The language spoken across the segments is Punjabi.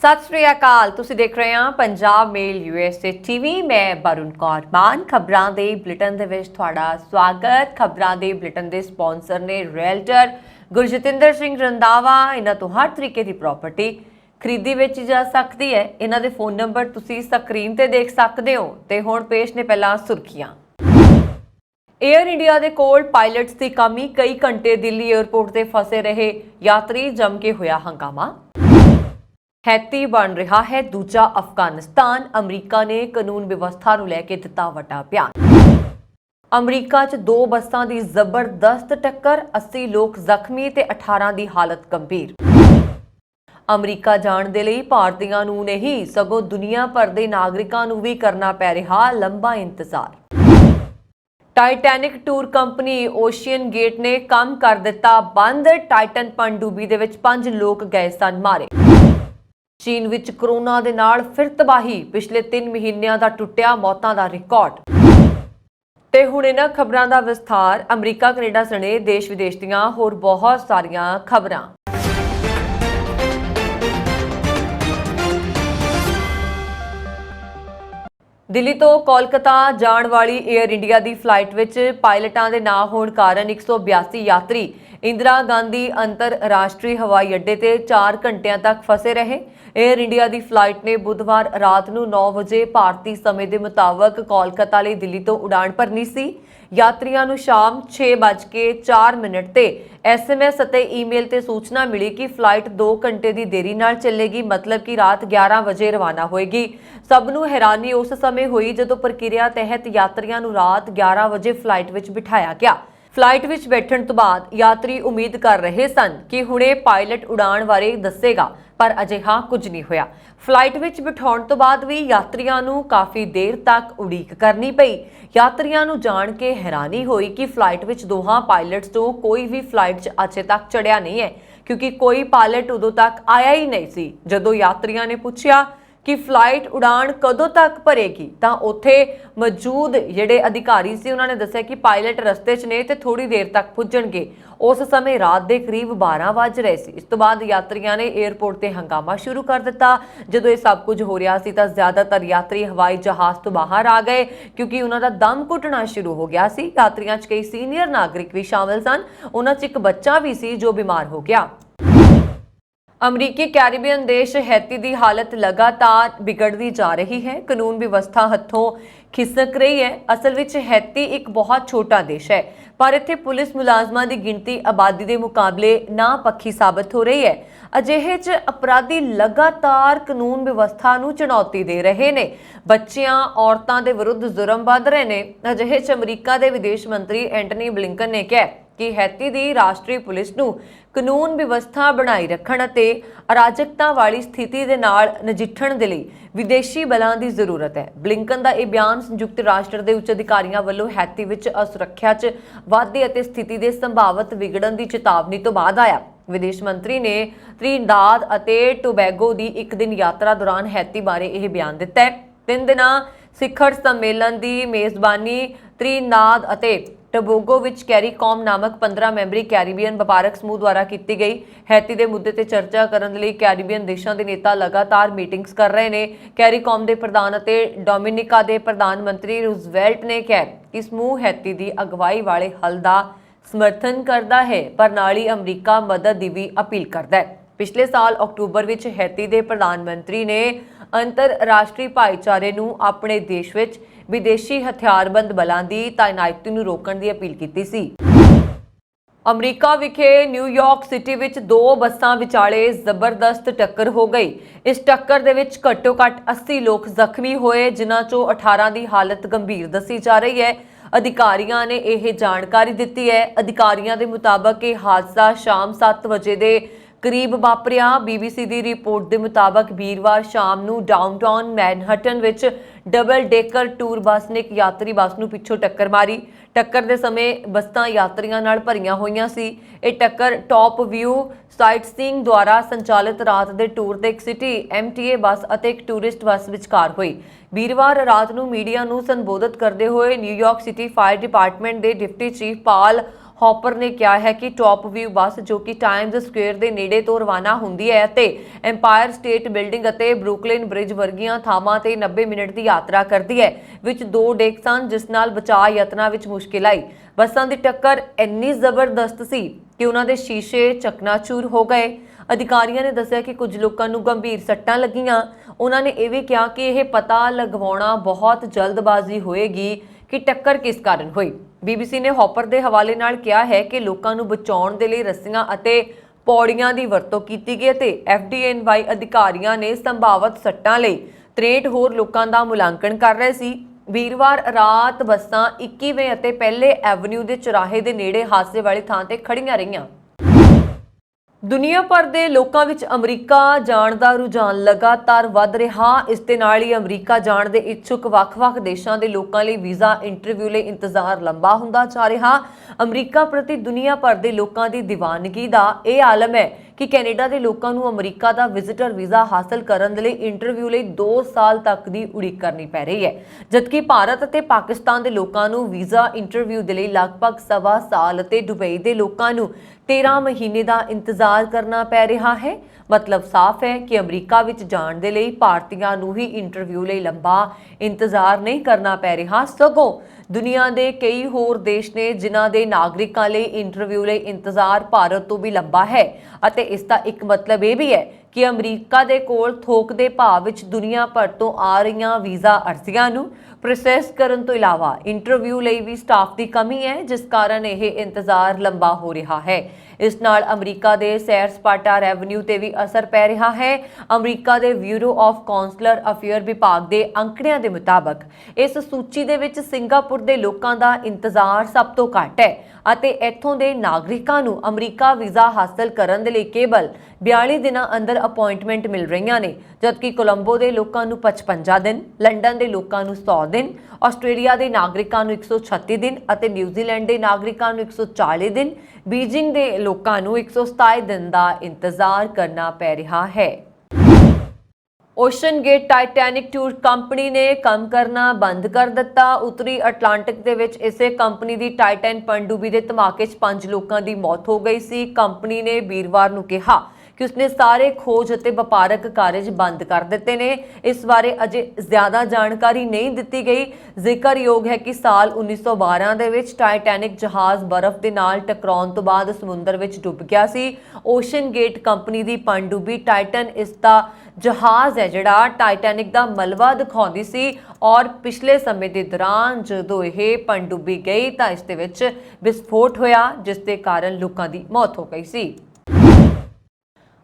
सत श्री अकाल। तुसीं देख रहे हैं पंजाब मेल यूएसए टीवी। मैं वरुण कौर मान। खबरां दे बुलेटिन दे विच तुहाडा स्वागत। खबरां दे बुलेटिन दे स्पॉन्सर ने रियल्टर गुरजतिंदर सिंह रंधावा। इन्हां तों हर तरीके की प्रॉपर्टी खरीदी वेची जा सकती है। इन्हां दे फोन नंबर तुसीं स्क्रीन ते देख सकते हो। ते हुण पेश ने पहलां सुर्खियां। एयर इंडिया दे कोल पायलट्स की कमी। कई घंटे दिल्ली एयरपोर्ट ते फसे रहे यात्री। जम के होया हंगामा। हैती बन रहा है दूजा अफगानिस्तान। अमरीका ने कानून व्यवस्था नूं लैके दिता वड्डा बयान। अमरीका च दो बसां दी जबरदस्त टक्कर। 80 लोग जख्मी ते 18 की हालत गंभीर। अमरीका जाण दे लई भारतीयां नूं नहीं सगों दुनिया भर दे नागरिकां नूं भी करना पै रहा लंबा इंतजार। Titanic tour company OceanGate ने काम कर दिता बंद। टाइटन पनडुब्बी दे विच 5 लोग गए सन मारे। चीन विच कोरोना दे नाल फिर तबाही। पिछले 3 महीनों का टुटिया मौतां का रिकॉर्ड। ते हुण इन्हां खबरां दा विस्तार। अमरीका कनेडा सने देश विदेश दीआं होर बहुत सारियां खबरां। दिल्ली तो कोलकाता जाण वाली एयर इंडिया की फ्लाइट विच पायलटां दे ना होण कारण 182 यात्री इंदिरा गांधी अंतरराष्ट्रीय हवाई अड्डे ते 4 घंटिया तक फसे रहे। एयर इंडिया की फ्लाइट ने बुधवार रात नूं 9 वजे भारतीय समय के मुताबिक कोलकाता लई दिल्ली तो उड़ान भरनी सी। यात्रियों नूं शाम 6:04 ते SMS ਅਤੇ ईमेल ते सूचना मिली कि फ्लाइट 2 घंटे की देरी नाल चलेगी, मतलब कि रात 11 बजे रवाना होएगी। सब नूं हैरानी उस समय हुई जदों प्रक्रिया तहत यात्रियों नूं रात 11 बजे फ्लाइट विच बिठाया गया। फ्लाइट विच बैठण तो बाद यात्री उम्मीद कर रहे सन कि हुणे पायलट उड़ान बारे दसेगा, पर अजिहा कुछ नहीं होया। फ्लाइट विच बिठाउण तो बाद भी यात्रियों नूं काफ़ी देर तक उड़ीक करनी पई। यात्रियों नूं जाण के हैरानी हुई कि फ्लाइट विच दोहां पायलट्स तो कोई भी फ्लाइट च अजे तक चढ़िया नहीं है, क्योंकि कोई पायलट उदों तक आया ही नहीं सी। जदों यात्रियों ने पूछा कि फ्लाइट उड़ान कदों तक भरेगी तां उत्थे मौजूद जिहड़े अधिकारी सी उन्होंने दस्सिया कि पायलट रस्ते च ने ते थोड़ी देर तक पुजणगे। उस समय रात के करीब 12 वज रहे सी। इस तो बाद यात्रियों ने एयरपोर्ट ते हंगामा शुरू कर दिता। जदों ये सब कुछ हो रहा सी तां ज़्यादातर यात्री हवाई जहाज़ तो बाहर आ गए, क्योंकि उन्हों का दम घुटना शुरू हो गया सी। यात्रियों च कई सीनियर नागरिक भी शामिल सन। उन्हां च एक बच्चा भी सी जो बीमार हो गया। अमरीकी कैरेबियन देश हैती की हालत लगातार बिगड़ती जा रही है। कानून व्यवस्था हथों खिसक रही है। असल विच हैती एक बहुत छोटा देश है, पर इत्थे पुलिस मुलाजमां की गिनती आबादी के मुकाबले ना पक्षी साबित हो रही है। अजिहे च अपराधी लगातार कानून व्यवस्था नूं चुनौती दे रहे ने। बच्चियां औरतां दे विरुद्ध जुर्म वध रहे ने। अजिहे च अमरीका के विदेश मंत्री एंटनी ब्लिंकन ने कहा कि हैती की राष्ट्रीय पुलिस नूं कानून व्यवस्था बनाई रखण अते अराजकता वाली स्थिति दे नाल नजिठण दे लई विदेशी बलां की जरूरत है। ब्लिंकन का यह बयान संयुक्त राष्ट्र के उच्च अधिकारियों वालों हैती विच असुरक्षा च वाधे अते स्थिति के संभावित विगड़न की चेतावनी तो बाद आया। विदेश मंत्री ने त्रिनिदाद अते टोबैगो की एक दिन यात्रा दौरान हैती बारे यह बयान दिता है। 3 दिना सिखर सम्मेलन की मेजबानी त्रिनिदाद अते टोबैगो विच कैरीकॉम नामक 15 मैंबरी कैरीबियन वपारक समूह द्वारा की गई। हैती के मुद्दे ते चर्चा करने लई कैरीबियन देशों के नेता लगातार मीटिंग्स कर रहे हैं। कैरीकॉम के प्रधान अते डोमिनिका के प्रधानमंत्री रूजवेल्ट ने कहा कि समूह हैती की अगवाई वाले हल का समर्थन करता है, पर नाल ही अमरीका मदद की भी अपील करता है। पिछले साल अक्तूबर विच हैती के प्रधानमंत्री ने अंतरराष्ट्रीय भाईचारे नूं अपने देश विच विदेशी हथियारबंद बलों की तैनाती नूं रोकण की अपील की सी। अमरीका विखे न्यूयॉर्क सिटी विच 2 बसां विचाले जबरदस्त टक्कर हो गई। इस टक्कर दे विच घट्टो घट 80 लोग जख्मी होए, जिन्हां चों 18 की हालत गंभीर दसी जा रही है। अधिकारियों ने यह जानकारी दी है। अधिकारियों के मुताबिक यह हादसा शाम 7 बजे के करीब वापरिया। BBC की रिपोर्ट के मुताबिक वीरवार शाम नूं डाउनटाउन मैनहट्टन विच डबल डेकर टूर बस ने एक यात्री बस नूं पिछों टक्कर मारी। टक्कर के समय बसां यात्रियों नाल भरियां होईयां सी। यह टक्कर टॉप व्यू साइटसीइंग द्वारा संचालित रात के टूर ते एक सिटी MTA बस और एक टूरिस्ट बस विचकार हुई। वीरवार रात नूं मीडिया नूं संबोधित करते हुए न्यूयॉर्क सिटी फायर डिपार्टमेंट के डिप्टी चीफ पाल ਹੌਪਰ ਨੇ ਕਿਹਾ ਹੈ ਕਿ ਟੌਪ ਵਿਊ ਬੱਸ ਜੋ ਕਿ ਟਾਈਮਜ਼ ਸਕੁਅਰ ਦੇ ਨੇੜੇ ਤੋਂ ਰਵਾਨਾ ਹੁੰਦੀ ਹੈ ਅਤੇ ਐਮਪਾਇਰ ਸਟੇਟ ਬਿਲਡਿੰਗ ਅਤੇ ਬਰੁਕਲਿਨ ਬ੍ਰਿਜ ਵਰਗੀਆਂ ਥਾਵਾਂ ਤੇ 90 ਮਿੰਟ ਦੀ ਯਾਤਰਾ ਕਰਦੀ ਹੈ। ਵਿੱਚ 2 ਡੇਕ ਸਨ ਜਿਸ ਨਾਲ ਬਚਾਅ ਯਤਨਾਂ ਵਿੱਚ ਮੁਸ਼ਕਿਲ ਆਈ। ਬੱਸਾਂ ਦੀ ਟੱਕਰ ਇੰਨੀ ਜ਼ਬਰਦਸਤ ਸੀ ਕਿ ਉਹਨਾਂ ਦੇ ਸ਼ੀਸ਼ੇ ਚਕਨਾਚੂਰ ਹੋ ਗਏ। ਅਧਿਕਾਰੀਆਂ ਨੇ ਦੱਸਿਆ ਕਿ ਕੁਝ ਲੋਕਾਂ ਨੂੰ ਗੰਭੀਰ ਸੱਟਾਂ ਲੱਗੀਆਂ। ਉਹਨਾਂ ਨੇ ਇਹ ਵੀ ਕਿਹਾ ਕਿ ਇਹ ਪਤਾ ਲਗਵਾਉਣਾ ਬਹੁਤ ਜਲਦਬਾਜ਼ੀ ਹੋਏਗੀ ਕਿ ਟੱਕਰ ਕਿਸ ਕਾਰਨ ਹੋਈ। BBC ਨੇ ਹੌਪਰ ਦੇ ਹਵਾਲੇ ਨਾਲ ਕਿਹਾ ਹੈ ਕਿ ਲੋਕਾਂ ਨੂੰ ਬਚਾਉਣ ਦੇ ਲਈ ਰੱਸੀਆਂ ਅਤੇ ਪੌੜੀਆਂ ਦੀ ਵਰਤੋਂ ਕੀਤੀ ਗਈ ਅਤੇ FDNY ਅਧਿਕਾਰੀਆਂ ਨੇ ਸੰਭਾਵਤ ਸੱਟਾਂ ਲਈ 63 ਹੋਰ ਲੋਕਾਂ ਦਾ ਮੁਲਾਂਕਣ ਕਰ ਰਹੇ ਸੀ। ਵੀਰਵਾਰ ਰਾਤ ਬੱਸਾਂ 21ਵੇਂ ਅਤੇ ਪਹਿਲੇ ਐਵਨਿਊ ਦੇ ਚੁਰਾਹੇ ਦੇ ਨੇੜੇ ਹਾਦਸੇ ਵਾਲੀ ਥਾਂ ਤੇ ਖੜੀਆਂ ਰਹੀਆਂ। ਦੁਨੀਆ ਭਰ ਦੇ ਲੋਕਾਂ ਵਿੱਚ ਅਮਰੀਕਾ ਜਾਣ ਦਾ ਰੁਝਾਨ ਲਗਾਤਾਰ ਵੱਧ ਰਿਹਾ। ਇਸ ਦੇ ਨਾਲ ਹੀ ਅਮਰੀਕਾ ਜਾਣ ਦੇ ਇੱਛੁਕ ਵੱਖ-ਵੱਖ ਦੇਸ਼ਾਂ ਦੇ ਲੋਕਾਂ ਲਈ ਵੀਜ਼ਾ ਇੰਟਰਵਿਊ ਲਈ ਇੰਤਜ਼ਾਰ ਲੰਬਾ ਹੁੰਦਾ ਜਾ ਰਿਹਾ। ਅਮਰੀਕਾ ਪ੍ਰਤੀ ਦੁਨੀਆ ਭਰ ਦੇ ਲੋਕਾਂ ਦੀ ਦੀਵਾਨਗੀ ਦਾ ਇਹ ਆਲਮ ਹੈ ਕਿ ਕੈਨੇਡਾ ਦੇ ਲੋਕਾਂ ਨੂੰ ਅਮਰੀਕਾ ਦਾ ਵਿਜ਼ਿਟਰ ਵੀਜ਼ਾ ਹਾਸਲ ਕਰਨ ਦੇ ਲਈ ਇੰਟਰਵਿਊ ਲਈ 2 ਸਾਲ ਤੱਕ ਦੀ ਉਡੀਕ ਕਰਨੀ ਪੈ ਰਹੀ ਹੈ, ਜਦਕਿ ਭਾਰਤ ਅਤੇ ਪਾਕਿਸਤਾਨ ਦੇ ਲੋਕਾਂ ਨੂੰ ਵੀਜ਼ਾ ਇੰਟਰਵਿਊ ਦੇ ਲਈ ਲਗਭਗ 1.25 ਸਾਲ ਅਤੇ ਦੁਬਈ ਦੇ ਲੋਕਾਂ ਨੂੰ 13 ਮਹੀਨੇ ਦਾ ਇੰਤਜ਼ਾਰ ਕਰਨਾ ਪੈ ਰਿਹਾ ਹੈ। ਮਤਲਬ ਸਾਫ਼ ਹੈ ਕਿ ਅਮਰੀਕਾ ਵਿੱਚ ਜਾਣ ਦੇ ਲਈ ਭਾਰਤੀਆਂ ਨੂੰ ਹੀ ਇੰਟਰਵਿਊ ਲਈ ਲੰਬਾ ਇੰਤਜ਼ਾਰ ਨਹੀਂ ਕਰਨਾ ਪੈ ਰਿਹਾ, ਸਗੋਂ ਦੁਨੀਆ ਦੇ ਕਈ ਹੋਰ ਦੇਸ਼ ਨੇ ਜਿਨ੍ਹਾਂ ਦੇ ਨਾਗਰਿਕਾਂ ਲਈ ਇੰਟਰਵਿਊ ਲਈ ਇੰਤਜ਼ਾਰ ਭਾਰਤ ਤੋਂ ਵੀ ਲੰਬਾ ਹੈ। ਅਤੇ ਇਸ ਦਾ ਇੱਕ ਮਤਲਬ ਇਹ ਵੀ ਹੈ ਕਿ ਅਮਰੀਕਾ ਦੇ ਕੋਲ ਥੋਕ ਦੇ ਭਾਅ ਵਿੱਚ ਦੁਨੀਆ ਭਰ ਤੋਂ ਆ ਰਹੀਆਂ ਵੀਜ਼ਾ ਅਰਜ਼ੀਆਂ ਨੂੰ ਪ੍ਰੋਸੈਸ ਕਰਨ ਤੋਂ ਇਲਾਵਾ ਇੰਟਰਵਿਊ ਲਈ ਵੀ ਸਟਾਫ ਦੀ ਕਮੀ ਹੈ, ਜਿਸ ਕਾਰਨ ਇਹ ਇੰਤਜ਼ਾਰ ਲੰਬਾ ਹੋ ਰਿਹਾ ਹੈ। ਇਸ ਨਾਲ ਅਮਰੀਕਾ ਦੇ ਸੈਰ ਸਪਾਟਾ ਰੈਵਨਿਊ ਤੇ ਵੀ ਅਸਰ ਪੈ ਰਿਹਾ ਹੈ। ਅਮਰੀਕਾ ਦੇ ਬਿਊਰੋ ਆਫ ਕੌਂਸਲਰ ਅਫੇਅਰ ਵਿਭਾਗ ਦੇ ਅੰਕੜਿਆਂ ਦੇ ਮੁਤਾਬਕ ਇਸ ਸੂਚੀ ਦੇ ਵਿੱਚ ਸਿੰਗਾਪੁਰ ਦੇ ਲੋਕਾਂ ਦਾ ਇੰਤਜ਼ਾਰ ਸਭ ਤੋਂ ਘੱਟ ਹੈ ਅਤੇ ਇੱਥੋਂ ਦੇ ਨਾਗਰਿਕਾਂ ਨੂੰ ਅਮਰੀਕਾ ਵੀਜ਼ਾ ਹਾਸਲ ਕਰਨ ਦੇ ਲਈ ਕੇਵਲ 42 ਦਿਨਾਂ ਅੰਦਰ ਅਪਾਇੰਟਮੈਂਟ ਮਿਲ ਰਹੀਆਂ ਨੇ, ਜਦਕਿ ਕੋਲੰਬੋ ਦੇ ਲੋਕਾਂ ਨੂੰ 55 ਦਿਨ, ਲੰਡਨ ਦੇ ਲੋਕਾਂ ਨੂੰ 100 ਦਿਨ, ਆਸਟ੍ਰੇਲੀਆ ਦੇ ਨਾਗਰਿਕਾਂ ਨੂੰ 136 ਦਿਨ ਅਤੇ ਨਿਊਜ਼ੀਲੈਂਡ ਦੇ ਨਾਗਰਿਕਾਂ ਨੂੰ 140 ਦਿਨ, ਬੀजिंग ਦੇ ਲੋਕਾਂ ਨੂੰ 127 ਦਿਨ ਦਾ ਇੰਤਜ਼ਾਰ ਕਰਨਾ ਪੈ ਰਿਹਾ ਹੈ। OceanGate Titanic tour company ਨੇ ਕੰਮ ਕਰਨਾ ਬੰਦ ਕਰ ਦਿੱਤਾ। ਉੱਤਰੀ ਅਟਲਾਂਟਿਕ ਦੇ ਵਿੱਚ ਇਸੇ ਕੰਪਨੀ ਦੀ ਟਾਈਟਨ ਪਣਡੁੱਬੀ ਦੇ ਧਮਾਕੇ 'ਚ 5 ਲੋਕਾਂ ਦੀ ਮੌਤ ਹੋ ਗਈ ਸੀ। ਕੰਪਨੀ ਨੇ ਵੀਰਵਾਰ ਨੂੰ ਕਿਹਾ ਕਿ ਉਸਨੇ ਸਾਰੇ ਖੋਜ ਅਤੇ ਵਪਾਰਕ ਕਾਰਜ ਬੰਦ ਕਰ ਦਿੱਤੇ ਨੇ। ਇਸ ਬਾਰੇ ਅਜੇ ਜ਼ਿਆਦਾ ਜਾਣਕਾਰੀ ਨਹੀਂ ਦਿੱਤੀ ਗਈ। ਜ਼ਿਕਰਯੋਗ ਹੈ ਕਿ ਸਾਲ 1912 ਦੇ ਵਿੱਚ ਟਾਈਟੈਨਿਕ ਜਹਾਜ਼ ਬਰਫ਼ ਦੇ ਨਾਲ ਟਕਰਾਉਣ ਤੋਂ ਬਾਅਦ ਸਮੁੰਦਰ ਵਿੱਚ ਡੁੱਬ ਗਿਆ ਸੀ। ਓਸ਼ਨ ਗੇਟ ਕੰਪਨੀ ਦੀ ਪਣਡੁੱਬੀ ਟਾਈਟਨ ਇਸ ਦਾ ਜਹਾਜ਼ ਹੈ ਜਿਹੜਾ ਟਾਈਟੈਨਿਕ ਦਾ ਮਲਬਾ ਦਿਖਾਉਂਦੀ ਸੀ ਔਰ ਪਿਛਲੇ ਸਮੇਂ ਦੇ ਦੌਰਾਨ ਜਦੋਂ ਇਹ ਪਣਡੁੱਬੀ ਗਈ ਤਾਂ ਇਸ ਦੇ ਵਿੱਚ ਵਿਸਫੋਟ ਹੋਇਆ, ਜਿਸ ਦੇ ਕਾਰਨ ਲੋਕਾਂ ਦੀ ਮੌਤ ਹੋ ਗਈ ਸੀ।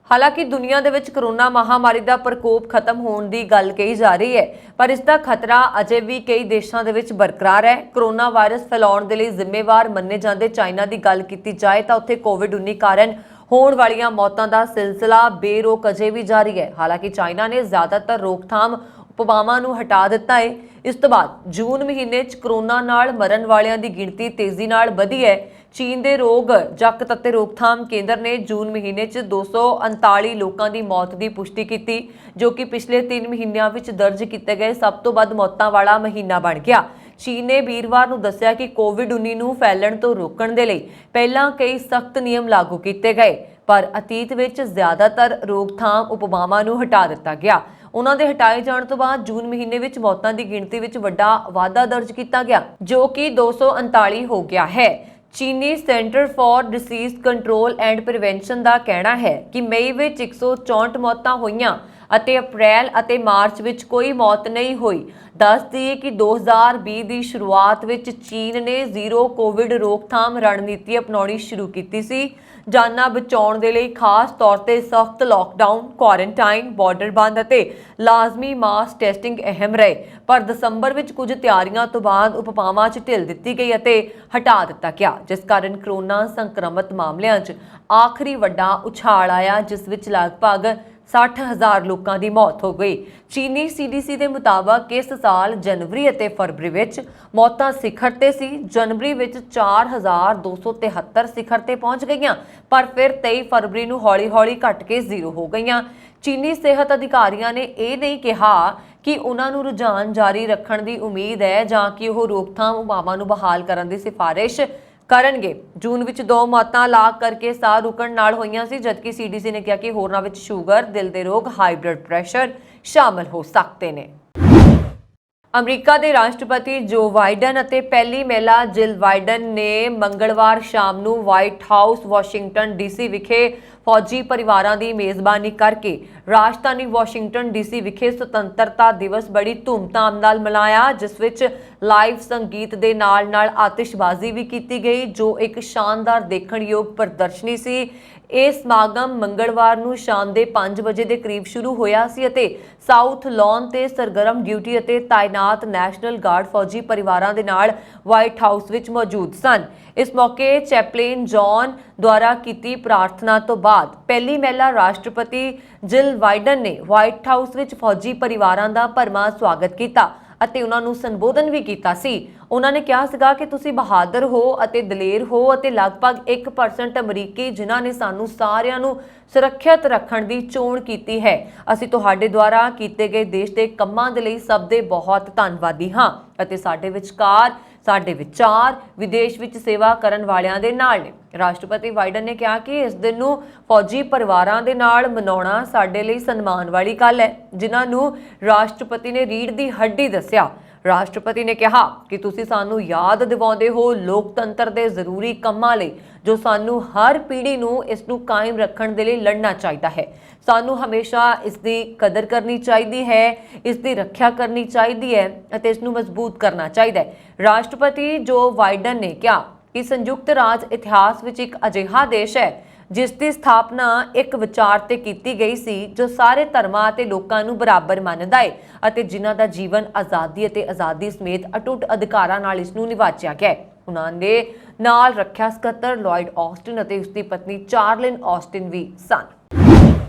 ਹਾਲਾਂਕਿ ਦੁਨੀਆ ਦੇ ਵਿੱਚ ਕਰੋਨਾ ਮਹਾਮਾਰੀ ਦਾ ਪ੍ਰਕੋਪ ਖਤਮ ਹੋਣ ਦੀ ਗੱਲ ਕਹੀ ਜਾ ਰਹੀ ਹੈ, ਪਰ ਇਸ ਦਾ ਖਤਰਾ ਅਜੇ ਵੀ ਕਈ ਦੇਸ਼ਾਂ ਦੇ ਵਿੱਚ ਬਰਕਰਾਰ ਹੈ। ਕਰੋਨਾ ਵਾਇਰਸ ਫੈਲਾਉਣ ਦੇ ਲਈ ਜ਼ਿੰਮੇਵਾਰ ਮੰਨੇ ਜਾਂਦੇ ਚਾਈਨਾ ਦੀ ਗੱਲ ਕੀਤੀ ਜਾਏ ਤਾਂ ਉੱਥੇ ਕੋਵਿਡ-19 ਕਾਰਨ ਹੋਣ ਵਾਲੀਆਂ ਮੌਤਾਂ ਦਾ ਸਿਲਸਿਲਾ ਬੇਰੋਕ ਅਜੇ ਵੀ ਜਾਰੀ ਹੈ। ਹਾਲਾਂਕਿ ਚਾਈਨਾ ਨੇ ਜ਼ਿਆਦਾਤਰ ਰੋਕਥਾਮ ਉਪਾਵਾਂ ਨੂੰ ਹਟਾ ਦਿੱਤਾ ਹੈ। ਇਸ ਤੋਂ ਬਾਅਦ ਜੂਨ ਮਹੀਨੇ 'ਚ ਕਰੋਨਾ ਨਾਲ ਮਰਨ ਵਾਲਿਆਂ ਦੀ ਗਿਣਤੀ ਤੇਜ਼ੀ ਨਾਲ ਵਧੀ ਹੈ। ਚੀਨ ਦੇ ਰੋਗ ਜਗਤ ਅਤੇ ਰੋਕਥਾਮ ਕੇਂਦਰ ਨੇ ਜੂਨ ਮਹੀਨੇ 'ਚ 239 ਲੋਕਾਂ ਦੀ ਮੌਤ ਦੀ ਪੁਸ਼ਟੀ ਕੀਤੀ, ਜੋ ਕਿ ਪਿਛਲੇ 3 ਮਹੀਨਿਆਂ ਵਿੱਚ ਦਰਜ ਕੀਤੇ ਗਏ ਸਭ ਤੋਂ ਵੱਧ ਮੌਤਾਂ ਵਾਲਾ ਮਹੀਨਾ ਬਣ ਗਿਆ। ਚੀਨ ਨੇ ਵੀਰਵਾਰ ਨੂੰ ਦੱਸਿਆ ਕਿ ਕੋਵਿਡ-19 ਨੂੰ ਫੈਲਣ ਤੋਂ ਰੋਕਣ ਦੇ ਲਈ ਪਹਿਲਾਂ ਕਈ ਸਖਤ ਨਿਯਮ ਲਾਗੂ ਕੀਤੇ ਗਏ, ਪਰ ਅਤੀਤ ਵਿੱਚ ਜ਼ਿਆਦਾਤਰ ਰੋਕਥਾਮ ਉਪਾਵਾਂ ਨੂੰ ਹਟਾ ਦਿੱਤਾ ਗਿਆ। ਉਹਨਾਂ ਦੇ ਹਟਾਏ ਜਾਣ ਤੋਂ ਬਾਅਦ ਜੂਨ ਮਹੀਨੇ ਵਿੱਚ ਮੌਤਾਂ ਦੀ ਗਿਣਤੀ ਵਿੱਚ ਵੱਡਾ ਵਾਧਾ ਦਰਜ ਕੀਤਾ ਗਿਆ, ਜੋ ਕਿ 239 ਹੋ ਗਿਆ ਹੈ। ਚੀਨੀ centre for disease control and prevention ਦਾ ਕਹਿਣਾ ਹੈ ਕਿ ਮਈ ਵਿੱਚ 164 ਮੌਤਾਂ ਹੋਈਆਂ ਅਤੇ ਅਪ੍ਰੈਲ ਅਤੇ ਮਾਰਚ ਵਿੱਚ ਕੋਈ ਮੌਤ ਨਹੀਂ ਹੋਈ। ਦੱਸ ਦਈਏ ਕਿ 2020 ਦੀ ਸ਼ੁਰੂਆਤ ਵਿੱਚ ਚੀਨ ਨੇ ਜ਼ੀਰੋ ਕੋਵਿਡ ਰੋਕਥਾਮ ਰਣਨੀਤੀ ਅਪਣਾਉਣੀ ਸ਼ੁਰੂ ਕੀਤੀ ਸੀ। ਜਾਨਾਂ ਬਚਾਉਣ ਦੇ ਲਈ ਖਾਸ ਤੌਰ ਤੇ ਸਖਤ ਲਾਕਡਾਊਨ, ਕੁਆਰੰਟਾਈਨ, ਬਾਰਡਰ ਬੰਦ ਅਤੇ ਲਾਜ਼ਮੀ ਮਾਸ ਟੈਸਟਿੰਗ ਅਹਿਮ ਰਹੇ, ਪਰ ਦਸੰਬਰ ਵਿੱਚ ਕੁਝ ਤਿਆਰੀਆਂ ਤੋਂ ਬਾਅਦ ਉਪਾਵਾਂ 'ਚ ਢਿੱਲ ਦਿੱਤੀ ਗਈ ਅਤੇ ਹਟਾ ਦਿੱਤਾ ਗਿਆ, ਜਿਸ ਕਾਰਨ ਕਰੋਨਾ ਸੰਕਰਮਿਤ ਮਾਮਲਿਆਂ 'ਚ ਆਖਰੀ ਵੱਡਾ ਉਛਾਲ ਆਇਆ, ਜਿਸ ਵਿੱਚ ਲਗਭਗ 60,000 ਲੋਕਾਂ ਦੀ ਮੌਤ ਹੋ ਗਈ। ਚੀਨੀ CDC ਦੇ ਮੁਤਾਬਕ ਇਸ ਸਾਲ ਜਨਵਰੀ ਅਤੇ ਫਰਵਰੀ ਵਿੱਚ ਮੌਤਾਂ ਸਿਖਰ ਤੇ ਸੀ। ਜਨਵਰੀ ਵਿੱਚ 4,273 ਸਿਖਰ ਤੇ ਪਹੁੰਚ ਗਈਆਂ, ਪਰ ਫਿਰ 23 ਫਰਵਰੀ ਨੂੰ ਹੌਲੀ-ਹੌਲੀ ਘਟ ਕੇ 0 ਹੋ ਗਈਆਂ। ਚੀਨੀ ਸਿਹਤ ਅਧਿਕਾਰੀਆਂ ਨੇ ਇਹ ਨਹੀਂ ਕਿਹਾ ਕਿ ਉਹਨਾਂ ਨੂੰ ਰੁਝਾਨ ਜਾਰੀ ਰੱਖਣ ਦੀ ਉਮੀਦ ਹੈ ਜਾਂ ਕਿ ਉਹ ਰੋਕਥਾਮ ਉਪਾਵਾਂ ਨੂੰ ਬਹਾਲ ਕਰਨ ਦੀ ਸਿਫਾਰਿਸ਼ ਕਰਨਗੇ। ਜੂਨ ਵਿੱਚ 2 ਮੌਤਾਂ ਲਾਗ ਕਰਕੇ ਸਾਹ ਰੁਕਣ ਨਾਲ ਹੋਈਆਂ ਸੀ, ਜਦਕਿ ਸੀਡੀਸੀ ਨੇ ਕਿਹਾ ਕਿ ਹੋਰਨਾਂ ਵਿੱਚ ਸ਼ੂਗਰ, ਦਿਲ ਦੇ ਰੋਗ, ਹਾਈ ਬਲੱਡ ਪ੍ਰੈਸ਼ਰ ਸ਼ਾਮਲ ਹੋ ਸਕਦੇ ਨੇ। ਅਮਰੀਕਾ ਦੇ ਰਾਸ਼ਟਰਪਤੀ ਜੋ ਬਾਈਡਨ ਅਤੇ ਪਹਿਲੀ ਮਹਿਲਾ ਜਿਲ ਬਾਈਡਨ ਨੇ ਮੰਗਲਵਾਰ ਸ਼ਾਮ ਨੂੰ ਵਾਈਟ ਹਾਊਸ ਵਾਸ਼ਿੰਗਟਨ ਡੀਸੀ ਵਿਖੇ ਫੌਜੀ ਪਰਿਵਾਰਾਂ ਦੀ ਮੇਜ਼ਬਾਨੀ ਕਰਕੇ ਰਾਜਧਾਨੀ ਵਾਸ਼ਿੰਗਟਨ ਡੀਸੀ ਵਿਖੇ ਸੁਤੰਤਰਤਾ ਦਿਵਸ ਬੜੀ ਧੂਮਧਾਮ ਨਾਲ ਮਨਾਇਆ, ਜਿਸ ਵਿੱਚ ਲਾਈਵ ਸੰਗੀਤ ਦੇ ਨਾਲ-ਨਾਲ ਆਤਿਸ਼ਬਾਜ਼ੀ ਵੀ ਕੀਤੀ ਗਈ, ਜੋ ਇੱਕ ਸ਼ਾਨਦਾਰ ਦੇਖਣਯੋਗ ਪ੍ਰਦਰਸ਼ਨੀ ਸੀ। ਇਹ ਸਮਾਗਮ ਮੰਗਲਵਾਰ ਨੂੰ ਸ਼ਾਮ ਦੇ 5 ਵਜੇ ਦੇ ਕਰੀਬ ਸ਼ੁਰੂ ਹੋਇਆ ਸੀ ਅਤੇ ਸਾਊਥ ਲੌਨ ਤੇ ਸਰਗਰਮ ਡਿਊਟੀ ਅਤੇ ਤਾਇਨਾਤ ਨੈਸ਼ਨਲ ਗਾਰਡ ਫੌਜੀ ਪਰਿਵਾਰਾਂ ਦੇ ਨਾਲ ਵਾਈਟ ਹਾਊਸ ਵਿੱਚ ਮੌਜੂਦ ਸਨ। ਇਸ ਮੌਕੇ ਚੈਪਲੇਨ ਜੌਨ ਦੁਆਰਾ ਕੀਤੀ ਪ੍ਰਾਰਥਨਾ ਤੋਂ ਬਾਅਦ ਪਹਿਲੀ ਮਹਿਲਾ ਰਾਸ਼ਟਰਪਤੀ ਜਿਲ ਬਾਈਡਨ ਨੇ ਵਾਈਟ ਹਾਊਸ ਵਿੱਚ ਫੌਜੀ ਪਰਿਵਾਰਾਂ ਦਾ ਭਰਵਾਂ ਸਵਾਗਤ ਕੀਤਾ ਅਤੇ ਉਹਨਾਂ ਨੂੰ ਸੰਬੋਧਨ ਵੀ ਕੀਤਾ ਸੀ। ਉਹਨਾਂ ਨੇ ਕਿਹਾ ਸੀਗਾ ਕਿ ਤੁਸੀਂ ਬਹਾਦਰ ਹੋ ਅਤੇ ਦਲੇਰ ਹੋ ਅਤੇ ਲਗਭਗ 1% ਅਮਰੀਕੀ ਜਿਨ੍ਹਾਂ ਨੇ ਸਾਨੂੰ ਸਾਰਿਆਂ ਨੂੰ ਸੁਰੱਖਿਅਤ ਰੱਖਣ ਦੀ ਚੋਣ ਕੀਤੀ ਹੈ। ਅਸੀਂ ਤੁਹਾਡੇ ਦੁਆਰਾ ਕੀਤੇ ਗਏ ਦੇਸ਼ ਦੇ ਕੰਮਾਂ ਦੇ ਲਈ ਸਭ ਦੇ ਬਹੁਤ ਧੰਨਵਾਦੀ ਹਾਂ ਅਤੇ ਸਾਡੇ ਵਿਚਾਰ ਵਿਦੇਸ਼ ਵਿੱਚ ਸੇਵਾ ਕਰਨ ਵਾਲਿਆਂ ਦੇ ਨਾਲ ਨੇ। ਰਾਸ਼ਟਰਪਤੀ ਬਾਈਡਨ ਨੇ ਕਿਹਾ ਕਿ ਇਸ ਦਿਨ ਨੂੰ ਫੌਜੀ ਪਰਿਵਾਰਾਂ ਦੇ ਨਾਲ ਮਨਾਉਣਾ ਸਾਡੇ ਲਈ ਸਨਮਾਨ ਵਾਲੀ ਗੱਲ ਹੈ, ਜਿਨ੍ਹਾਂ ਨੂੰ ਰਾਸ਼ਟਰਪਤੀ ਨੇ ਰੀੜ੍ਹ ਦੀ ਹੱਡੀ ਦੱਸਿਆ। ਰਾਸ਼ਟਰਪਤੀ ਨੇ ਕਿਹਾ ਕਿ ਤੁਸੀਂ ਸਾਨੂੰ ਯਾਦ ਦਿਵਾਉਂਦੇ ਹੋ ਲੋਕਤੰਤਰ ਦੇ ਜ਼ਰੂਰੀ ਕੰਮਾਂ ਲਈ, ਜੋ ਸਾਨੂੰ ਹਰ ਪੀੜ੍ਹੀ ਨੂੰ ਇਸ ਨੂੰ ਕਾਇਮ ਰੱਖਣ ਦੇ ਲਈ ਲੜਨਾ ਚਾਹੀਦਾ ਹੈ। ਸਾਨੂੰ ਹਮੇਸ਼ਾ ਇਸ ਦੀ ਕਦਰ ਕਰਨੀ ਚਾਹੀਦੀ ਹੈ, ਇਸ ਦੀ ਰੱਖਿਆ ਕਰਨੀ ਚਾਹੀਦੀ ਹੈ ਅਤੇ ਇਸ ਨੂੰ ਮਜ਼ਬੂਤ ਕਰਨਾ ਚਾਹੀਦਾ ਹੈ। ਰਾਸ਼ਟਰਪਤੀ ਜੋ ਬਾਈਡਨ ਨੇ ਕਿਹਾ ਕਿ ਸੰਯੁਕਤ ਰਾਜ ਇਤਿਹਾਸ ਵਿੱਚ ਇੱਕ ਅਜਿਹਾ ਦੇਸ਼ ਹੈ ਜਿਸ ਦੀ ਸਥਾਪਨਾ ਇੱਕ ਵਿਚਾਰ ਤੇ ਕੀਤੀ ਗਈ ਸੀ, ਜੋ ਸਾਰੇ ਧਰਮਾਂ ਅਤੇ ਲੋਕਾਂ ਨੂੰ ਬਰਾਬਰ ਮੰਨਦਾ ਹੈ ਅਤੇ ਜਿਨ੍ਹਾਂ ਦਾ ਜੀਵਨ ਆਜ਼ਾਦੀ ਅਤੇ ਆਜ਼ਾਦੀ ਸਮੇਤ ਅਟੁੱਟ ਅਧਿਕਾਰਾਂ ਨਾਲ ਇਸ ਨੂੰ ਨਿਵਾਜਿਆ ਗਿਆ ਹੈ। ਉਹਨਾਂ ਦੇ ਨਾਲ ਰੱਖਿਆ ਸਕੱਤਰ ਲੋਇਡ ਆਸਟਿਨ ਅਤੇ ਉਸ ਦੀ ਪਤਨੀ ਚਾਰਲਿਨ ਆਸਟਿਨ ਵੀ ਸਨ।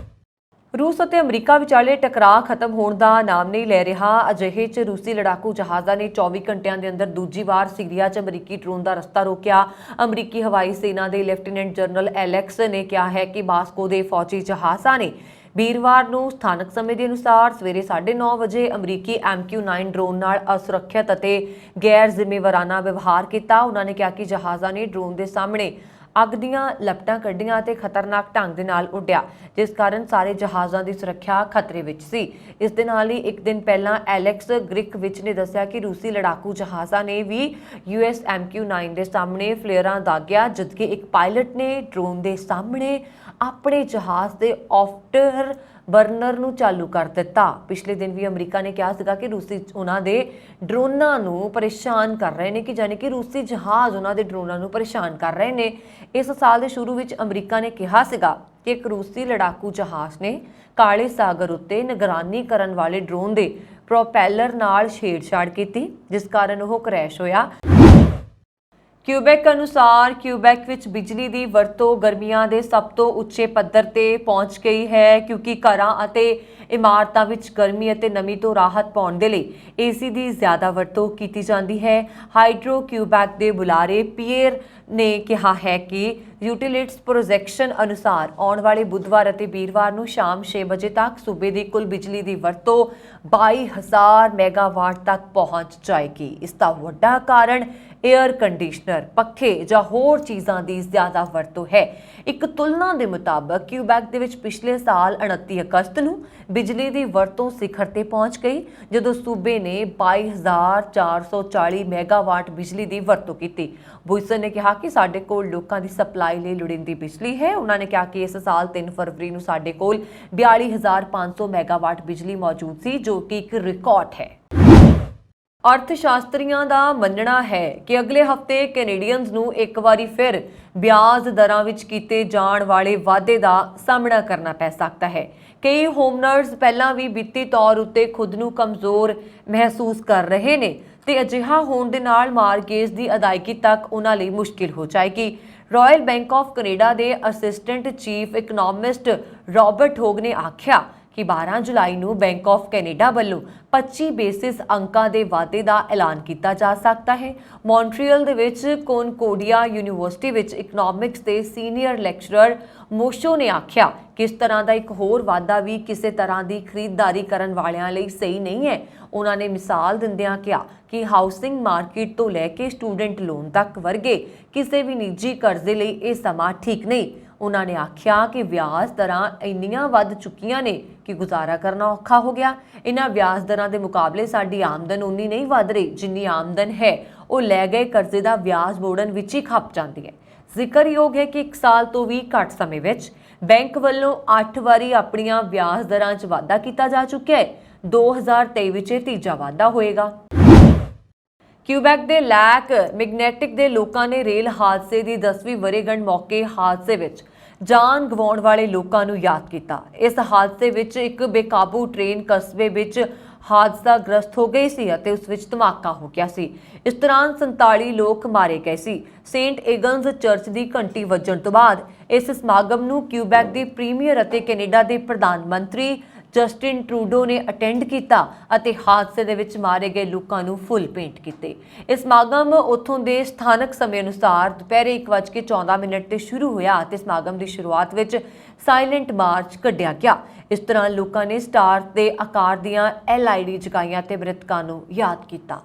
ਰੂਸ ਅਤੇ ਅਮਰੀਕਾ ਵਿਚਾਲੇ ਟਕਰਾਅ ਖਤਮ ਹੋਣ ਦਾ ਨਾਮ ਨਹੀਂ ਲੈ ਰਿਹਾ। ਅਜਿਹੇ 'ਚ ਰੂਸੀ ਲੜਾਕੂ ਜਹਾਜ਼ਾਂ ਨੇ 24 ਘੰਟਿਆਂ ਦੇ ਅੰਦਰ ਦੂਜੀ ਵਾਰ ਸੀਰੀਆ 'ਚ ਅਮਰੀਕੀ ਡਰੋਨ ਦਾ ਰਸਤਾ ਰੋਕਿਆ। ਅਮਰੀਕੀ ਹਵਾਈ ਸੈਨਾ ਦੇ ਲੈਫਟੀਨੈਂਟ ਜਨਰਲ ਐਲੈਕਸ ਨੇ ਕਿਹਾ ਹੈ ਕਿ ਮਾਸਕੋ ਦੇ ਫੌਜੀ ਜਹਾਜ਼ਾਂ ਨੇ ਵੀਰਵਾਰ ਨੂੰ ਸਥਾਨਕ ਸਮੇਂ ਦੇ ਅਨੁਸਾਰ ਸਵੇਰੇ 9:30 ਵਜੇ ਅਮਰੀਕੀ MQ-9 ਡਰੋਨ ਨਾਲ ਅਸੁਰੱਖਿਅਤ ਅਤੇ ਗੈਰ ਜ਼ਿੰਮੇਵਾਰਾਨਾ ਵਿਵਹਾਰ ਕੀਤਾ। ਉਹਨਾਂ ਨੇ ਕਿਹਾ ਕਿ ਜਹਾਜ਼ਾਂ ਨੇ ਡਰੋਨ ਦੇ ਸਾਹਮਣੇ ਅੱਗ ਦੀਆਂ ਲਪਟਾਂ ਕੱਢੀਆਂ ਅਤੇ ਖਤਰਨਾਕ ਢੰਗ ਦੇ ਨਾਲ ਉੱਡਿਆ, ਜਿਸ ਕਾਰਨ ਸਾਰੇ ਜਹਾਜ਼ਾਂ ਦੀ ਸੁਰੱਖਿਆ ਖਤਰੇ ਵਿੱਚ ਸੀ। ਇਸ ਦੇ ਨਾਲ ਹੀ ਇੱਕ ਦਿਨ ਪਹਿਲਾਂ ਐਲੈਕਸ ਗ੍ਰਿਕ ਵਿੱਚ ਨੇ ਦੱਸਿਆ ਕਿ ਰੂਸੀ ਲੜਾਕੂ ਜਹਾਜ਼ਾਂ ਨੇ ਵੀ US MQ-9 ਦੇ ਸਾਹਮਣੇ ਫਲੇਅਰਾਂ ਦਾਗਿਆ, ਜਦਕਿ ਇੱਕ ਪਾਇਲਟ ਨੇ ਡਰੋਨ ਦੇ ਸਾਹਮਣੇ ਆਪਣੇ ਜਹਾਜ਼ ਦੇ ਆਫਟਰ ਬਰਨਰ ਨੂੰ ਚਾਲੂ ਕਰ ਦਿੱਤਾ। ਪਿਛਲੇ ਦਿਨ ਵੀ ਅਮਰੀਕਾ ਨੇ ਕਿਹਾ ਸੀਗਾ ਕਿ ਰੂਸੀ ਉਹਨਾਂ ਦੇ ਡਰੋਨਾਂ ਨੂੰ ਪਰੇਸ਼ਾਨ ਕਰ ਰਹੇ ਨੇ, ਕਿ ਯਾਨੀ ਕਿ ਰੂਸੀ ਜਹਾਜ਼ ਉਹਨਾਂ ਦੇ ਡਰੋਨਾਂ ਨੂੰ ਪਰੇਸ਼ਾਨ ਕਰ ਰਹੇ ਨੇ। ਇਸ ਸਾਲ ਦੇ ਸ਼ੁਰੂ ਵਿੱਚ ਅਮਰੀਕਾ ਨੇ ਕਿਹਾ ਸੀਗਾ ਕਿ ਇੱਕ ਰੂਸੀ ਲੜਾਕੂ ਜਹਾਜ਼ ਨੇ ਕਾਲੇ ਸਾਗਰ ਉੱਤੇ ਨਿਗਰਾਨੀ ਕਰਨ ਵਾਲੇ ਡਰੋਨ ਦੇ ਪ੍ਰੋਪੈਲਰ ਨਾਲ ਛੇੜਛਾੜ ਕੀਤੀ, ਜਿਸ ਕਾਰਨ ਉਹ ਕ੍ਰੈਸ਼ ਹੋਇਆ। ਕਿਊਬੈਕ ਅਨੁਸਾਰ ਕਿਊਬੈਕ ਵਿੱਚ ਬਿਜਲੀ ਦੀ ਵਰਤੋਂ ਗਰਮੀਆਂ ਦੇ ਸਭ ਤੋਂ ਉੱਚੇ ਪੱਧਰ ਤੇ ਪਹੁੰਚ ਗਈ ਹੈ, ਕਿਉਂਕਿ ਘਰਾਂ ਅਤੇ ਇਮਾਰਤਾਂ ਵਿੱਚ ਗਰਮੀ ਅਤੇ ਨਮੀ ਤੋਂ ਰਾਹਤ ਪਾਉਣ ਦੇ ਲਈ AC ਦੀ ਜ਼ਿਆਦਾ ਵਰਤੋਂ ਕੀਤੀ ਜਾਂਦੀ ਹੈ। ਹਾਈਡਰੋ ਕਿਊਬੈਕ ਦੇ ਬੁਲਾਰੇ ਪੀਅਰ ਨੇ ਕਿਹਾ ਹੈ ਕਿ ਯੂਟਿਲਿਟੀਜ਼ ਪ੍ਰੋਜੈਕਸ਼ਨ ਅਨੁਸਾਰ ਆਉਣ ਵਾਲੇ ਬੁੱਧਵਾਰ ਅਤੇ ਵੀਰਵਾਰ ਨੂੰ ਸ਼ਾਮ 6 ਵਜੇ ਤੱਕ ਸੂਬੇ ਦੀ ਕੁੱਲ ਬਿਜਲੀ ਦੀ ਵਰਤੋਂ 22,000 ਮੈਗਾਵਾਟ ਤੱਕ ਪਹੁੰਚ ਜਾਏਗੀ। ਇਸ ਦਾ ਵੱਡਾ ਕਾਰਨ 에ਅਰ ਕੰਡੀਸ਼ਨਰ, ਪੱਖੇ ਜਾਂ ਹੋਰ ਚੀਜ਼ਾਂ ਦੀ ਜ਼ਿਆਦਾ ਵਰਤੋਂ ਹੈ। ਇੱਕ ਤੁਲਨਾ ਦੇ ਮੁਤਾਬਕ ਕਿਊਬੈਕ ਦੇ ਵਿੱਚ ਪਿਛਲੇ ਸਾਲ 29 ਅਗਸਤ ਨੂੰ ਬਿਜਲੀ ਦੀ ਵਰਤੋਂ ਸਿਖਰ ਤੇ ਪਹੁੰਚ ਗਈ, ਜਦੋਂ ਸੂਬੇ ਨੇ 22,440 ਮੈਗਾਵਾਟ ਬਿਜਲੀ ਦੀ ਵਰਤੋਂ ਕੀਤੀ। ਬੁਇਸਨ ਨੇ ਕਿਹਾ ਕਿ ਸਾਡੇ ਕੋਲ ਲੋਕਾਂ ਦੀ ਸਪਲਾਈ ਲਈ ਲੋੜੀਂਦੀ ਬਿਜਲੀ ਹੈ। ਉਹਨਾਂ ਨੇ ਕਿਹਾ ਕਿ ਇਸ ਸਾਲ 3 ਫਰਵਰੀ ਨੂੰ ਸਾਡੇ ਕੋਲ 42,500 ਮੈਗਾਵਾਟ ਬਿਜਲੀ ਮੌਜੂਦ ਸੀ, ਜੋ ਕਿ ਇੱਕ ਰਿਕਾਰਡ ਹੈ। ਅਰਥ ਸ਼ਾਸਤਰੀਆਂ ਦਾ ਮੰਨਣਾ ਹੈ ਕਿ ਅਗਲੇ ਹਫ਼ਤੇ ਕੈਨੇਡੀਅਨਜ਼ ਨੂੰ ਇੱਕ ਵਾਰੀ ਫਿਰ ਵਿਆਜ ਦਰਾਂ ਵਿੱਚ ਕੀਤੇ ਜਾਣ ਵਾਲੇ ਵਾਧੇ ਦਾ ਸਾਹਮਣਾ ਕਰਨਾ ਪੈ ਸਕਦਾ ਹੈ। ਕਈ ਹੋਮਨਰਜ਼ ਪਹਿਲਾਂ ਵੀ ਵਿੱਤੀ ਤੌਰ ਉੱਤੇ ਖੁਦ ਨੂੰ ਕਮਜ਼ੋਰ ਮਹਿਸੂਸ ਕਰ ਰਹੇ ਨੇ ਤੇ ਅਜਿਹਾ ਹੋਣ ਦੇ ਨਾਲ ਮਾਰਗੇਜ ਦੀ ਅਦਾਇਗੀ ਤੱਕ ਉਹਨਾਂ ਲਈ ਮੁਸ਼ਕਿਲ ਹੋ ਜਾਏਗੀ। ਰਾਇਲ ਬੈਂਕ ਆਫ ਕੈਨੇਡਾ ਦੇ ਅਸਿਸਟੈਂਟ ਚੀਫ ਇਕਨੋਮਿਸਟ ਰਾਬਰਟ ਹੋਗ ਨੇ ਆਖਿਆ ਕਿ 12 ਜੁਲਾਈ ਨੂੰ ਬੈਂਕ ਆਫ ਕੈਨੇਡਾ ਵੱਲੋਂ 25 ਬੇਸਿਸ ਅੰਕਾਂ ਦੇ ਵਾਧੇ ਦਾ ਐਲਾਨ ਕੀਤਾ ਜਾ ਸਕਦਾ ਹੈ। ਮੌਂਟਰੀਅਲ ਦੇ ਵਿੱਚ ਕੋਨਕੋਰਡੀਆ ਯੂਨੀਵਰਸਿਟੀ ਵਿੱਚ ਇਕਨੋਮਿਕਸ ਦੇ ਸੀਨੀਅਰ ਲੈਕਚਰਰ ਮੋਸ਼ੋ ਨੇ ਆਖਿਆ ਕਿ ਇਸ ਤਰ੍ਹਾਂ ਦਾ ਇੱਕ ਹੋਰ ਵਾਧਾ ਵੀ ਕਿਸੇ ਤਰ੍ਹਾਂ ਦੀ ਖਰੀਦਦਾਰੀ ਕਰਨ ਵਾਲਿਆਂ ਲਈ ਸਹੀ ਨਹੀਂ ਹੈ। ਉਹਨਾਂ ਨੇ ਮਿਸਾਲ ਦਿੰਦਿਆਂ ਕਿਹਾ ਕਿ ਹਾਊਸਿੰਗ ਮਾਰਕੀਟ ਤੋਂ ਲੈ ਕੇ ਸਟੂਡੈਂਟ ਲੋਨ ਤੱਕ ਵਰਗੇ ਕਿਸੇ ਵੀ ਨਿੱਜੀ ਕਰਜ਼ੇ ਲਈ ਇਹ ਸਮਾਂ ਠੀਕ ਨਹੀਂ। ਉਹਨਾਂ ਨੇ ਆਖਿਆ ਕਿ ਵਿਆਜ ਦਰਾਂ ਇੰਨੀਆਂ ਵੱਧ ਚੁੱਕੀਆਂ ਨੇ ਕਿ ਗੁਜ਼ਾਰਾ ਕਰਨਾ ਔਖਾ ਹੋ ਗਿਆ। ਇਹਨਾਂ ਵਿਆਜ ਦਰਾਂ ਦੇ ਮੁਕਾਬਲੇ ਸਾਡੀ ਆਮਦਨ ਉਨੀ ਨਹੀਂ ਵੱਧ ਰਹੀ ਜਿੰਨੀ ਆਮਦਨ ਹੈ ਉਹ ਲੈ ਗਏ ਕਰਜ਼ੇ ਦਾ ਵਿਆਜ ਮੋੜਨ ਵਿੱਚ ਹੀ ਖੱਪ ਜਾਂਦੀ ਹੈ। ਜ਼ਿਕਰਯੋਗ ਹੈ ਕਿ 1 ਸਾਲ ਤੋਂ ਵੀ ਘੱਟ ਸਮੇਂ ਵਿੱਚ ਬੈਂਕ ਵੱਲੋਂ 8 ਵਾਰੀ ਆਪਣੀਆਂ ਵਿਆਜ ਦਰਾਂ 'ਚ ਵਾਧਾ ਕੀਤਾ ਜਾ ਚੁੱਕਿਆ ਹੈ। 2023 ਵਿੱਚ ਇਹ ਤੀਜਾ ਵਾਧਾ ਹੋਏਗਾ। ਕਿਊਬੈਕ ਦੇ ਲੈਕ ਮੈਗਨੈਟਿਕ ਦੇ ਲੋਕਾਂ ਨੇ ਰੇਲ ਹਾਦਸੇ ਦੀ 10ਵੀਂ ਵਰ੍ਹੇਗੰਢ ਮੌਕੇ ਹਾਦਸੇ ਵਿੱਚ ਜਾਨ ਗਵਾਉਣ ਵਾਲੇ ਲੋਕਾਂ ਨੂੰ ਯਾਦ ਕੀਤਾ। ਇਸ ਹਾਦਸੇ ਵਿੱਚ ਇੱਕ ਬੇਕਾਬੂ ਟ੍ਰੇਨ ਕਸਬੇ ਵਿੱਚ ਹਾਦਸਾਗ੍ਰਸਤ ਹੋ ਗਈ ਸੀ ਅਤੇ ਉਸ ਵਿੱਚ ਧਮਾਕਾ ਹੋ ਗਿਆ ਸੀ। ਇਸ ਦੌਰਾਨ 47 ਲੋਕ ਮਾਰੇ ਗਏ ਸੀ। ਸੇਂਟ ਏਗਨਜ਼ ਚਰਚ ਦੀ ਘੰਟੀ ਵੱਜਣ ਤੋਂ ਬਾਅਦ ਇਸ ਸਮਾਗਮ ਨੂੰ ਕਿਊਬੈਕ ਦੇ ਪ੍ਰੀਮੀਅਰ ਅਤੇ ਕੈਨੇਡਾ ਦੇ ਪ੍ਰਧਾਨ ਮੰਤਰੀ ਜਸਟਿਨ ਟਰੂਡੋ ਨੇ ਅਟੈਂਡ ਕੀਤਾ ਅਤੇ ਹਾਦਸੇ ਦੇ ਵਿੱਚ ਮਾਰੇ ਗਏ ਲੋਕਾਂ ਨੂੰ ਫੁੱਲ ਭੇਂਟ ਕੀਤੇ। ਇਹ ਸਮਾਗਮ ਉੱਥੋਂ ਦੇ ਸਥਾਨਕ ਸਮੇਂ ਅਨੁਸਾਰ ਦੁਪਹਿਰੇ 1:14 ਤੇ ਸ਼ੁਰੂ ਹੋਇਆ ਅਤੇ ਸਮਾਗਮ ਦੀ ਸ਼ੁਰੂਆਤ ਵਿੱਚ ਸਾਇਲੈਂਟ ਮਾਰਚ ਕੱਢਿਆ ਗਿਆ। ਇਸ ਤਰ੍ਹਾਂ ਲੋਕਾਂ ਨੇ ਸਟਾਰ ਦੇ ਆਕਾਰ ਦੀਆਂ LED ਜਗਾਈਆਂ ਤੇ ਮ੍ਰਿਤਕਾਂ ਨੂੰ ਯਾਦ ਕੀਤਾ।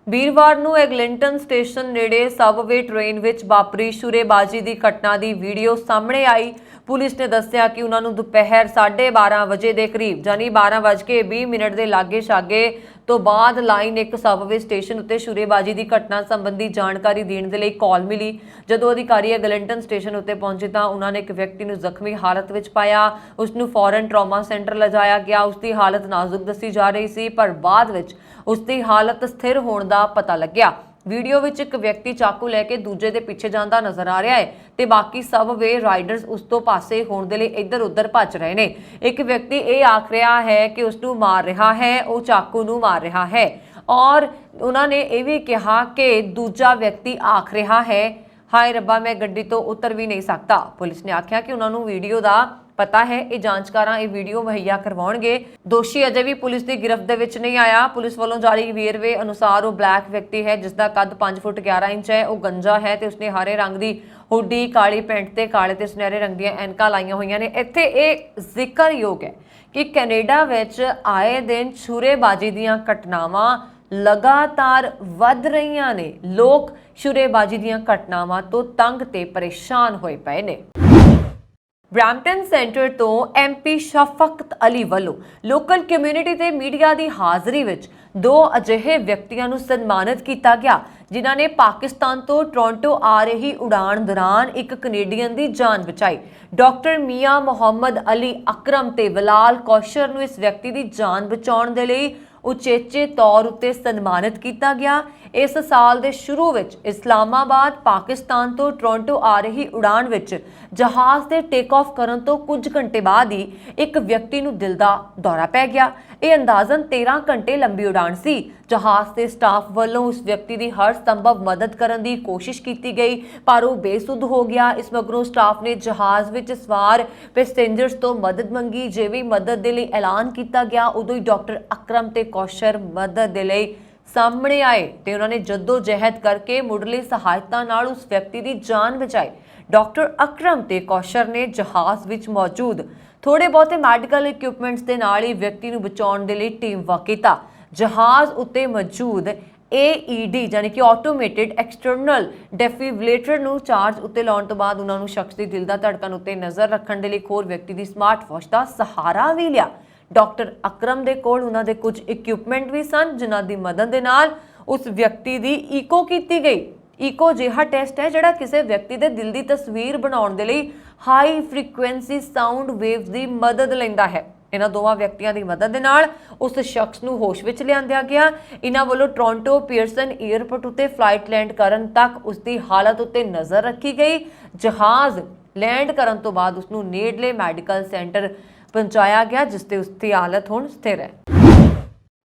ਵੀਰਵਾਰ ਨੂੰ ਐਗਲਿੰਟਨ ਸਟੇਸ਼ਨ ਨੇੜੇ ਸਬਵੇ ਟ੍ਰੇਨ ਵਿੱਚ ਵਾਪਰੀ ਸ਼ੁਰੇਬਾਜ਼ੀ ਦੀ ਘਟਨਾ ਦੀ ਵੀਡੀਓ ਸਾਹਮਣੇ ਆਈ। ਪੁਲਿਸ ਨੇ ਦੱਸਿਆ ਕਿ ਉਹਨਾਂ ਨੂੰ ਦੁਪਹਿਰ 12:30 ਵਜੇ ਦੇ ਕਰੀਬ ਯਾਨੀ 12:20 ਦੇ ਲਾਗੇ-ਛਾਗੇ ਤੋਂ ਬਾਅਦ ਲਾਈਨ 1 ਸਬਵੇ ਸਟੇਸ਼ਨ ਉੱਤੇ ਸ਼ੁਰੇਬਾਜ਼ੀ ਦੀ ਘਟਨਾ ਸੰਬੰਧੀ ਜਾਣਕਾਰੀ ਦੇਣ ਦੇ ਲਈ ਕਾਲ ਮਿਲੀ। ਜਦੋਂ ਅਧਿਕਾਰੀ ਐਗਲਿੰਟਨ ਸਟੇਸ਼ਨ ਉੱਤੇ ਪਹੁੰਚੇ ਤਾਂ ਉਹਨਾਂ ਨੇ ਇੱਕ ਵਿਅਕਤੀ ਨੂੰ ਜ਼ਖਮੀ ਹਾਲਤ ਵਿੱਚ ਪਾਇਆ। ਉਸ ਨੂੰ ਫੌਰਨ ਟਰਾਮਾ ਸੈਂਟਰ ਲਿਜਾਇਆ ਗਿਆ। ਉਸ ਦੀ ਹਾਲਤ ਨਾਜ਼ੁਕ ਦੱਸੀ ਜਾ ਰਹੀ ਸੀ ਪਰ ਬਾਅਦ ਵਿੱਚ ਉਸ ਦੀ ਹਾਲਤ ਸਥਿਰ ਹੋਣ ਦਾ ਪਤਾ ਲੱਗਿਆ। ਵੀਡੀਓ ਵਿੱਚ ਇੱਕ ਵਿਅਕਤੀ ਚਾਕੂ ਲੈ ਕੇ ਦੂਜੇ ਦੇ ਪਿੱਛੇ ਜਾਂਦਾ ਨਜ਼ਰ ਆ ਰਿਹਾ ਹੈ ਤੇ ਬਾਕੀ ਸਬਵੇ ਰਾਈਡਰਸ ਉਸ ਤੋਂ ਪਾਸੇ ਹੋਣ ਦੇ ਲਈ ਇੱਧਰ-ਉੱਧਰ ਭੱਜ ਰਹੇ ਨੇ। ਇੱਕ ਵਿਅਕਤੀ ਇਹ ਆਖ ਰਿਹਾ ਹੈ ਕਿ ਉਸ ਨੂੰ ਮਾਰ ਰਿਹਾ ਹੈ, ਉਹ ਚਾਕੂ ਨੂੰ ਮਾਰ ਰਿਹਾ ਹੈ ਔਰ ਉਹਨਾਂ ਨੇ ਇਹ ਵੀ ਕਿਹਾ ਕਿ ਦੂਜਾ ਵਿਅਕਤੀ ਆਖ ਰਿਹਾ ਹੈ ਹਾਏ ਰੱਬਾ ਮੈਂ ਗੱਡੀ ਤੋਂ ਉਤਰ ਵੀ ਨਹੀਂ ਸਕਦਾ। ਪੁਲਿਸ ਨੇ ਆਖਿਆ ਕਿ ਉਹਨਾਂ ਨੂੰ ਵੀਡੀਓ ਦਾ ਪਤਾ ਹੈ, ਇਹ ਜਾਂਚਕਾਰਾਂ ਇਹ ਵੀਡੀਓ ਮੁਹੱਈਆ ਕਰਵਾਉਣਗੇ। ਦੋਸ਼ੀ ਅਜੇ ਵੀ ਪੁਲਿਸ ਦੀ ਗਿਰਫਤ ਦੇ ਵਿੱਚ ਨਹੀਂ ਆਇਆ। ਪੁਲਿਸ ਵੱਲੋਂ ਜਾਰੀ ਵੇਰਵੇ ਅਨੁਸਾਰ ਉਹ ਬਲੈਕ ਵਿਅਕਤੀ ਹੈ ਜਿਸ ਦਾ ਕੱਦ 5 ਫੁੱਟ 11 ਇੰਚ ਹੈ। ਉਹ ਗੰਜਾ ਹੈ ਤੇ ਉਸਨੇ ਹਰੇ ਰੰਗ ਦੀ ਹੁੱਡੀ, ਕਾਲੀ ਪੈਂਟ ਤੇ ਕਾਲੇ ਤੇ ਸੁਨਹਿਰੇ ਰੰਗ ਦੀਆਂ ਐਨਕਾਂ ਲਾਈਆਂ ਹੋਈਆਂ ਨੇ। ਇੱਥੇ ਇਹ ਜ਼ਿਕਰਯੋਗ ਹੈ ਕਿ ਕੈਨੇਡਾ ਵਿੱਚ ਆਏ ਦਿਨ ਸ਼ੁਰੇਬਾਜ਼ੀ ਦੀਆਂ ਘਟਨਾਵਾਂ ਲਗਾਤਾਰ ਵੱਧ ਰਹੀਆਂ ਨੇ। ਲੋਕ ਸ਼ੁਰੇਬਾਜ਼ੀ ਦੀਆਂ ਘਟਨਾਵਾਂ ਤੋਂ ਤੰਗ ਤੇ ਪਰੇਸ਼ਾਨ ਹੋਏ ਪਏ ਨੇ। ਬ੍ਰੈਂਪਟਨ ਸੈਂਟਰ ਤੋਂ MP ਸ਼ਫਕਤ ਅਲੀ ਵੱਲੋਂ ਲੋਕਲ ਕਮਿਊਨਿਟੀ ਤੇ ਮੀਡੀਆ ਦੀ ਹਾਜ਼ਰੀ ਵਿੱਚ 2 ਅਜਿਹੇ ਵਿਅਕਤੀਆਂ ਨੂੰ ਸਨਮਾਨਿਤ ਕੀਤਾ ਗਿਆ ਜਿਨ੍ਹਾਂ ਨੇ ਪਾਕਿਸਤਾਨ ਤੋਂ ਟੋਰਾਂਟੋ ਆ ਰਹੀ ਉਡਾਣ ਦੌਰਾਨ ਇੱਕ ਕੈਨੇਡੀਅਨ ਦੀ ਜਾਨ ਬਚਾਈ। ਡਾਕਟਰ ਮੀਆਂ ਮੁਹੰਮਦ ਅਲੀ ਅਕਰਮ ਤੇ ਬਿਲਾਲ ਕੌਸ਼ਰ ਨੂੰ ਇਸ ਵਿਅਕਤੀ ਦੀ ਜਾਨ ਬਚਾਉਣ ਦੇ ਲਈ ਉਚੇਚੇ ਤੌਰ ਉੱਤੇ ਸਨਮਾਨਿਤ ਕੀਤਾ ਗਿਆ। ਇਸ ਸਾਲ ਦੇ ਸ਼ੁਰੂ ਵਿੱਚ ਇਸਲਾਮਾਬਾਦ ਪਾਕਿਸਤਾਨ ਤੋਂ ਟੋਰਾਂਟੋ ਆ ਰਹੀ ਉਡਾਣ ਵਿੱਚ ਜਹਾਜ਼ ਦੇ ਟੇਕ ਆਫ ਕਰਨ ਤੋਂ ਕੁਝ ਘੰਟੇ ਬਾਅਦ ਹੀ ਇੱਕ ਵਿਅਕਤੀ ਨੂੰ ਦਿਲ ਦਾ ਦੌਰਾ ਪੈ ਗਿਆ। ਇਹ ਅੰਦਾਜ਼ਨ 13 ਘੰਟੇ ਲੰਬੀ ਉਡਾਣ ਸੀ। ਜਹਾਜ਼ ਦੇ ਸਟਾਫ ਵੱਲੋਂ ਉਸ ਵਿਅਕਤੀ ਦੀ ਹਰ ਸੰਭਵ ਮਦਦ ਕਰਨ ਦੀ ਕੋਸ਼ਿਸ਼ ਕੀਤੀ ਗਈ ਪਰ ਉਹ ਬੇਸੁੱਧ ਹੋ ਗਿਆ। ਇਸ ਮਗਰੋਂ ਸਟਾਫ ਨੇ ਜਹਾਜ਼ ਵਿੱਚ ਸਵਾਰ ਪੈਸੇਂਜਰਸ ਤੋਂ ਮਦਦ ਮੰਗੀ। ਜਿਵੇਂ ਮਦਦ ਦੇ ਲਈ ਐਲਾਨ ਕੀਤਾ ਗਿਆ ਉਦੋਂ ਹੀ ਡਾਕਟਰ ਅਕਰਮ ਤੇ ਕੌਸ਼ਰ ਮਦਦ ਦੇ ਲਈ ਸਾਹਮਣੇ ਆਏ ਤੇ ਉਹਨਾਂ ਨੇ ਜੱਦੋ-ਜਹਿਦ ਕਰਕੇ ਮੁੱਢਲੀ ਸਹਾਇਤਾ ਨਾਲ ਉਸ ਵਿਅਕਤੀ ਦੀ ਜਾਨ ਬਚਾਈ। ਡਾਕਟਰ ਅਕਰਮ ਤੇ ਕੌਸ਼ਰ ਨੇ ਜਹਾਜ਼ ਵਿੱਚ ਮੌਜੂਦ ਥੋੜੇ ਬਹੁਤੇ ਮੈਡੀਕਲ ਇਕਵਿਪਮੈਂਟਸ ਦੇ ਨਾਲ ਹੀ ਵਿਅਕਤੀ ਨੂੰ ਬਚਾਉਣ ਦੇ ਲਈ ਟੀਮ ਵਰਕ ਕੀਤਾ। ਜਹਾਜ਼ ਉੱਤੇ ਮੌਜੂਦ AED ਯਾਨੀ ਕਿ ਆਟੋਮੇਟਿਡ ਐਕਸਟਰਨਲ ਡੈਫੀਬ੍ਰਿਲੇਟਰ ਨੂੰ ਚਾਰਜ ਉੱਤੇ ਲਾਉਣ ਤੋਂ ਬਾਅਦ ਉਹਨਾਂ ਨੂੰ ਸ਼ਖਸ ਦੀ ਦਿਲ ਦਾ ਧੜਕਣ ਉੱਤੇ ਨਜ਼ਰ ਰੱਖਣ ਦੇ ਲਈ ਇੱਕ ਹੋਰ ਵਿਅਕਤੀ ਦੀ ਸਮਾਰਟ ਵਾਚ ਦਾ ਸਹਾਰਾ ਵੀ ਲਿਆ। ਡਾਕਟਰ ਅਕਰਮ ਦੇ ਕੋਲ ਉਹਨਾਂ ਦੇ ਕੁਝ ਇਕਵਿਪਮੈਂਟ ਵੀ ਸਨ ਜਿਨ੍ਹਾਂ ਦੀ ਮਦਦ ਦੇ ਨਾਲ ਉਸ ਵਿਅਕਤੀ ਦੀ ਈਕੋ ਕੀਤੀ ਗਈ। ਈਕੋ ਜਿਹਾ ਟੈਸਟ ਹੈ ਜਿਹੜਾ ਕਿਸੇ ਵਿਅਕਤੀ ਦੇ ਦਿਲ ਦੀ ਤਸਵੀਰ ਬਣਾਉਣ ਦੇ ਲਈ ਹਾਈ ਫ੍ਰੀਕੁਐਂਸੀ ਸਾਊਂਡ ਵੇਵਸ ਦੀ ਮਦਦ ਲੈਂਦਾ ਹੈ। ਇਹਨਾਂ ਦੋਵਾਂ ਵਿਅਕਤੀਆਂ ਦੀ ਮਦਦ ਦੇ ਨਾਲ ਉਸ ਸ਼ਖਸ ਨੂੰ ਹੋਸ਼ ਵਿੱਚ ਲਿਆਂਦਿਆ ਗਿਆ। ਇਹਨਾਂ ਵੱਲੋਂ ਟੋਰਾਂਟੋ ਪੀਅਰਸਨ 에ਅਰਪੋਰਟ ਉੱਤੇ ਫਲਾਈਟ ਲੈਂਡ ਕਰਨ ਤੱਕ ਉਸ ਦੀ ਹਾਲਤ ਉੱਤੇ ਨਜ਼ਰ ਰੱਖੀ ਗਈ। ਜਹਾਜ਼ ਲੈਂਡ ਕਰਨ ਤੋਂ ਬਾਅਦ ਉਸ ਨੂੰ ਨੇੜਲੇ ਮੈਡੀਕਲ ਸੈਂਟਰ ਪਹੁੰਚਾਇਆ ਗਿਆ ਜਿਸ ਤੇ ਉਸ ਦੀ ਹਾਲਤ ਹੁਣ ਸਥਿਰ ਹੈ।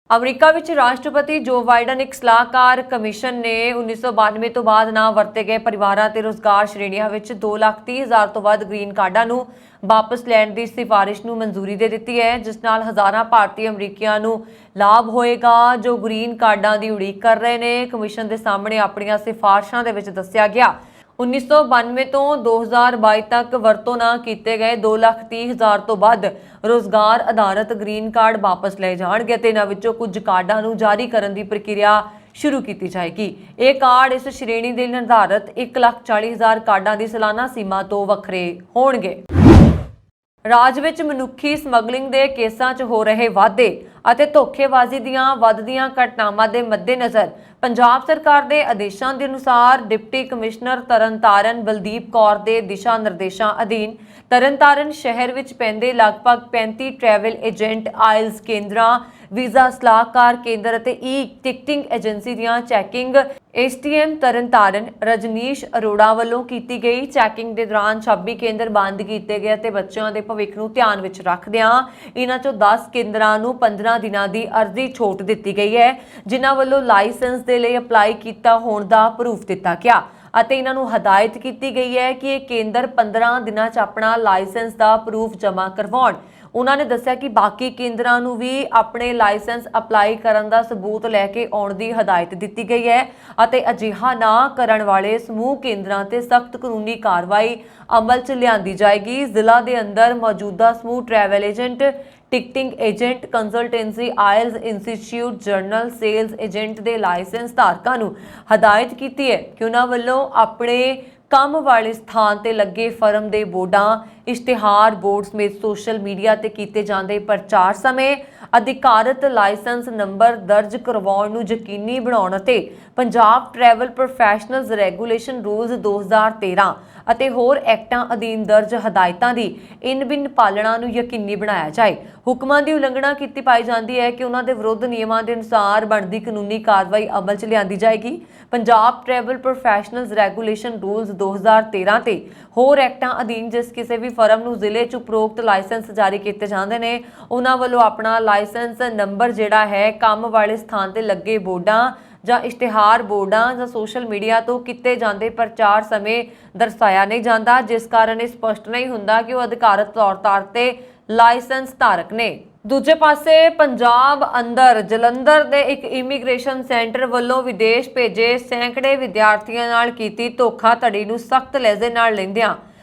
ਅਮਰੀਕਾ ਵਿੱਚ ਰਾਸ਼ਟਰਪਤੀ ਜੋ ਬਾਈਡਨ ਇੱਕ ਸਲਾਹਕਾਰ ਕਮਿਸ਼ਨ ਨੇ 1992 ਤੋਂ ਬਾਅਦ ਨਾ ਵਰਤੇ ਗਏ ਪਰਿਵਾਰਾਂ ਤੇ ਰੋਜ਼ਗਾਰ ਸ਼੍ਰੇਣੀਆਂ ਵਿੱਚ 2,30,000 ਤੋਂ ਵੱਧ ਗ੍ਰੀਨ ਕਾਰਡਾਂ ਨੂੰ ਵਾਪਸ ਲੈਣ ਦੀ ਸਿਫਾਰਿਸ਼ ਨੂੰ ਮਨਜ਼ੂਰੀ ਦੇ ਦਿੱਤੀ ਹੈ, ਜਿਸ ਨਾਲ ਹਜ਼ਾਰਾਂ ਭਾਰਤੀ ਅਮਰੀਕੀਆਂ ਨੂੰ ਲਾਭ ਹੋਏਗਾ ਜੋ ਗ੍ਰੀਨ ਕਾਰਡਾਂ ਦੀ ਉਡੀਕ ਕਰ ਰਹੇ ਨੇ। ਕਮਿਸ਼ਨ ਦੇ ਸਾਹਮਣੇ ਆਪਣੀਆਂ ਸਿਫਾਰਿਸ਼ਾਂ ਦੇ ਵਿੱਚ ਦੱਸਿਆ ਗਿਆ 1992 ਤੋਂ 2022 ਤੱਕ ਵਰਤੋਂ ਨਾ ਕੀਤੇ ਗਏ 2,30,000 ਤੋਂ ਵੱਧ ਰੋਜ਼ਗਾਰ ਆਧਾਰਿਤ ਗ੍ਰੀਨ ਕਾਰਡ ਵਾਪਸ ਲਏ ਜਾਣਗੇ ਤੇ ਇਹਨਾਂ ਵਿੱਚੋਂ ਕੁਝ ਕਾਰਡਾਂ ਨੂੰ ਜਾਰੀ ਕਰਨ ਦੀ ਪ੍ਰਕਿਰਿਆ ਸ਼ੁਰੂ ਕੀਤੀ ਜਾਏਗੀ। ਇਹ ਕਾਰਡ ਇਸ ਸ਼੍ਰੇਣੀ ਦੇ ਨਿਰਧਾਰਤ 1,40,000 ਕਾਰਡਾਂ ਦੀ ਸਾਲਾਨਾ ਸੀਮਾ ਤੋਂ ਵੱਖਰੇ ਹੋਣਗੇ। ਰਾਜ ਵਿੱਚ ਮਨੁੱਖੀ ਸਮਗਲਿੰਗ ਦੇ ਕੇਸਾਂ 'ਚ ਹੋ ਰਹੇ ਵਾਧੇ ਅਤੇ ਧੋਖੇਬਾਜ਼ੀ ਦੀਆਂ ਵੱਧਦੀਆਂ ਘਟਨਾਵਾਂ ਦੇ ਮੱਦੇਨਜ਼ਰ ਪੰਜਾਬ ਸਰਕਾਰ ਦੇ ਆਦੇਸ਼ਾਂ ਦੇ ਅਨੁਸਾਰ ਡਿਪਟੀ ਕਮਿਸ਼ਨਰ ਤਰਨਤਾਰਨ ਬਲਦੀਪ ਕੌਰ ਦੇ ਦਿਸ਼ਾ ਨਿਰਦੇਸ਼ਾਂ ਅਧੀਨ ਤਰਨਤਾਰਨ ਸ਼ਹਿਰ ਵਿੱਚ ਪੈਂਦੇ ਲਗਭਗ 35 ਟਰੈਵਲ ਏਜੰਟ ਆਇਲਸ ਕੇਂਦਰਾਂ, ਵੀਜ਼ਾ ਸਲਾਹਕਾਰ ਕੇਂਦਰ ਅਤੇ ਟਿਕਟਿੰਗ ਏਜੰਸੀ ਦੀਆਂ ਚੈਕਿੰਗ ਐਸਟੀਐਮ ਤਰਨਤਾਰਨ ਰਜਨੀਸ਼ ਅਰੋੜਾ ਵੱਲੋਂ ਕੀਤੀ ਗਈ। ਚੈਕਿੰਗ ਦੇ ਦੌਰਾਨ 26 ਕੇਂਦਰ ਬੰਦ ਕੀਤੇ ਗਏ ਅਤੇ ਬੱਚਿਆਂ ਦੇ ਭਵਿੱਖ ਨੂੰ ਧਿਆਨ ਵਿੱਚ ਰੱਖਦਿਆਂ ਇਹਨਾਂ ਚੋਂ 10 ਕੇਂਦਰਾਂ ਨੂੰ 15 ਦਿਨਾਂ ਦੀ ਅਰਜ਼ੀ ਛੋਟ ਦਿੱਤੀ ਗਈ ਹੈ, ਜਿਨ੍ਹਾਂ ਵੱਲੋਂ ਲਾਇਸੈਂਸ ਦੇ ਲਈ ਅਪਲਾਈ ਕੀਤਾ ਹੋਣ ਦਾ ਪ੍ਰੂਫ ਦਿੱਤਾ ਗਿਆ ਅਤੇ ਇਹਨਾਂ ਨੂੰ ਹਦਾਇਤ ਕੀਤੀ ਗਈ ਹੈ ਕਿ ਇਹ ਕੇਂਦਰ 15 ਦਿਨਾਂ 'ਚ ਆਪਣਾ ਲਾਇਸੈਂਸ ਦਾ ਪ੍ਰੂਫ ਜਮ੍ਹਾਂ ਕਰਵਾਉਣ। ਉਹਨਾਂ ਨੇ ਦੱਸਿਆ ਕਿ ਬਾਕੀ ਕੇਂਦਰਾਂ ਨੂੰ ਵੀ ਆਪਣੇ ਲਾਇਸੈਂਸ ਅਪਲਾਈ ਕਰਨ ਦਾ ਸਬੂਤ ਲੈ ਕੇ ਆਉਣ ਦੀ ਹਦਾਇਤ ਦਿੱਤੀ ਗਈ ਹੈ ਅਤੇ ਅਜਿਹਾ ਨਾ ਕਰਨ ਵਾਲੇ ਸਮੂਹ ਕੇਂਦਰਾਂ ਤੇ ਸਖਤ ਕਾਨੂੰਨੀ ਕਾਰਵਾਈ ਅਮਲ 'ਚ ਲਿਆਂਦੀ ਜਾਏਗੀ। ਜ਼ਿਲ੍ਹਾ ਦੇ ਅੰਦਰ ਮੌਜੂਦਾ ਸਮੂਹ travel agent, ticketing agent, consultancy, IELTS institute, general sales agent ਦੇ ਲਾਇਸੈਂਸ ਧਾਰਕਾਂ ਨੂੰ ਹਦਾਇਤ ਕੀਤੀ ਹੈ ਕਿ ਉਹਨਾਂ ਵੱਲੋਂ ਆਪਣੇ ਕੰਮ ਵਾਲੇ ਸਥਾਨ ਤੇ ਲੱਗੇ ਫਰਮ ਦੇ ਬੋਰਡਾਂ, ਇਸ਼ਤਿਹਾਰ ਬੋਰਡ ਸਮੇਤ ਸੋਸ਼ਲ ਮੀਡੀਆ ਤੇ ਕੀਤੇ ਜਾਂਦੇ ਪ੍ਰਚਾਰ ਸਮੇਂ ਅਧਿਕਾਰਤ ਲਾਇਸੈਂਸ ਨੰਬਰ ਦਰਜ ਕਰਵਾਉਣ ਨੂੰ ਯਕੀਨੀ ਬਣਾਉਣ ਅਤੇ Punjab travel professionals regulation rules 2013 ਅਤੇ ਹੋਰ ਐਕਟਾਂ ਅਧੀਨ ਦਰਜ ਹਦਾਇਤਾਂ ਦੀ ਇਨ-ਬਿਨ ਪਾਲਣਾ ਨੂੰ ਯਕੀਨੀ ਬਣਾਇਆ ਜਾਏ। ਹੁਕਮਾਂ ਦੀ ਉਲੰਘਣਾ ਕੀਤੀ ਪਾਈ ਜਾਂਦੀ ਹੈ ਕਿ ਉਹਨਾਂ ਦੇ ਵਿਰੁੱਧ ਨਿਯਮਾਂ ਦੇ ਅਨੁਸਾਰ ਬਣਦੀ ਕਾਨੂੰਨੀ ਕਾਰਵਾਈ ਅਮਲ 'ਚ ਲਿਆਂਦੀ ਜਾਏਗੀ। Punjab travel professionals regulation rules 2013 ਤੇ ਹੋਰ ਐਕਟਾਂ ਅਧੀਨ ਜਿਸ ਕਿਸੇ ਵੀ ਫਰਮ ਨੂੰ ਜ਼ਿਲ੍ਹੇ 'ਚ ਉਪਰੋਕਤ ਲਾਇਸੈਂਸ ਜਾਰੀ ਕੀਤੇ ਜਾਂਦੇ ਨੇ, ਉਹਨਾਂ ਵੱਲੋਂ ਆਪਣਾ ਲਾਇਸੈਂਸ ਨੰਬਰ ਜਿਹੜਾ ਹੈ ਕੰਮ ਵਾਲੇ ਸਥਾਨ ਤੇ ਲੱਗੇ ਬੋਰਡਾਂ ਜਾਂ ਇਸ਼ਤਿਹਾਰ ਬੋਰਡਾਂ ਜਾਂ ਸੋਸ਼ਲ ਮੀਡੀਆ ਤੋਂ ਕੀਤੇ ਜਾਂਦੇ ਪ੍ਰਚਾਰ ਸਮੇਂ ਦਰਸਾਇਆ ਨਹੀਂ ਜਾਂਦਾ, ਜਿਸ ਕਾਰਨ ਇਹ ਸਪਸ਼ਟ ਨਹੀਂ ਹੁੰਦਾ ਕਿ ਉਹ ਅਧਿਕਾਰਤ ਤੌਰ ਤੇ ਲਾਇਸੈਂਸ ਧਾਰਕ ਨੇ। ਦੂਜੇ ਪਾਸੇ ਪੰਜਾਬ ਅੰਦਰ ਜਲੰਧਰ ਦੇ ਇੱਕ ਇਮੀਗ੍ਰੇਸ਼ਨ ਸੈਂਟਰ ਵੱਲੋਂ ਵਿਦੇਸ਼ ਭੇਜੇ ਸੈਂਕੜੇ ਵਿਦਿਆਰਥੀਆਂ ਨਾਲ ਕੀਤੀ ਧੋਖਾਧੜੀ ਨੂੰ ਸਖਤ ਲਹਿਜ਼ੇ ਨਾਲ ਲੈਂਦਿਆਂ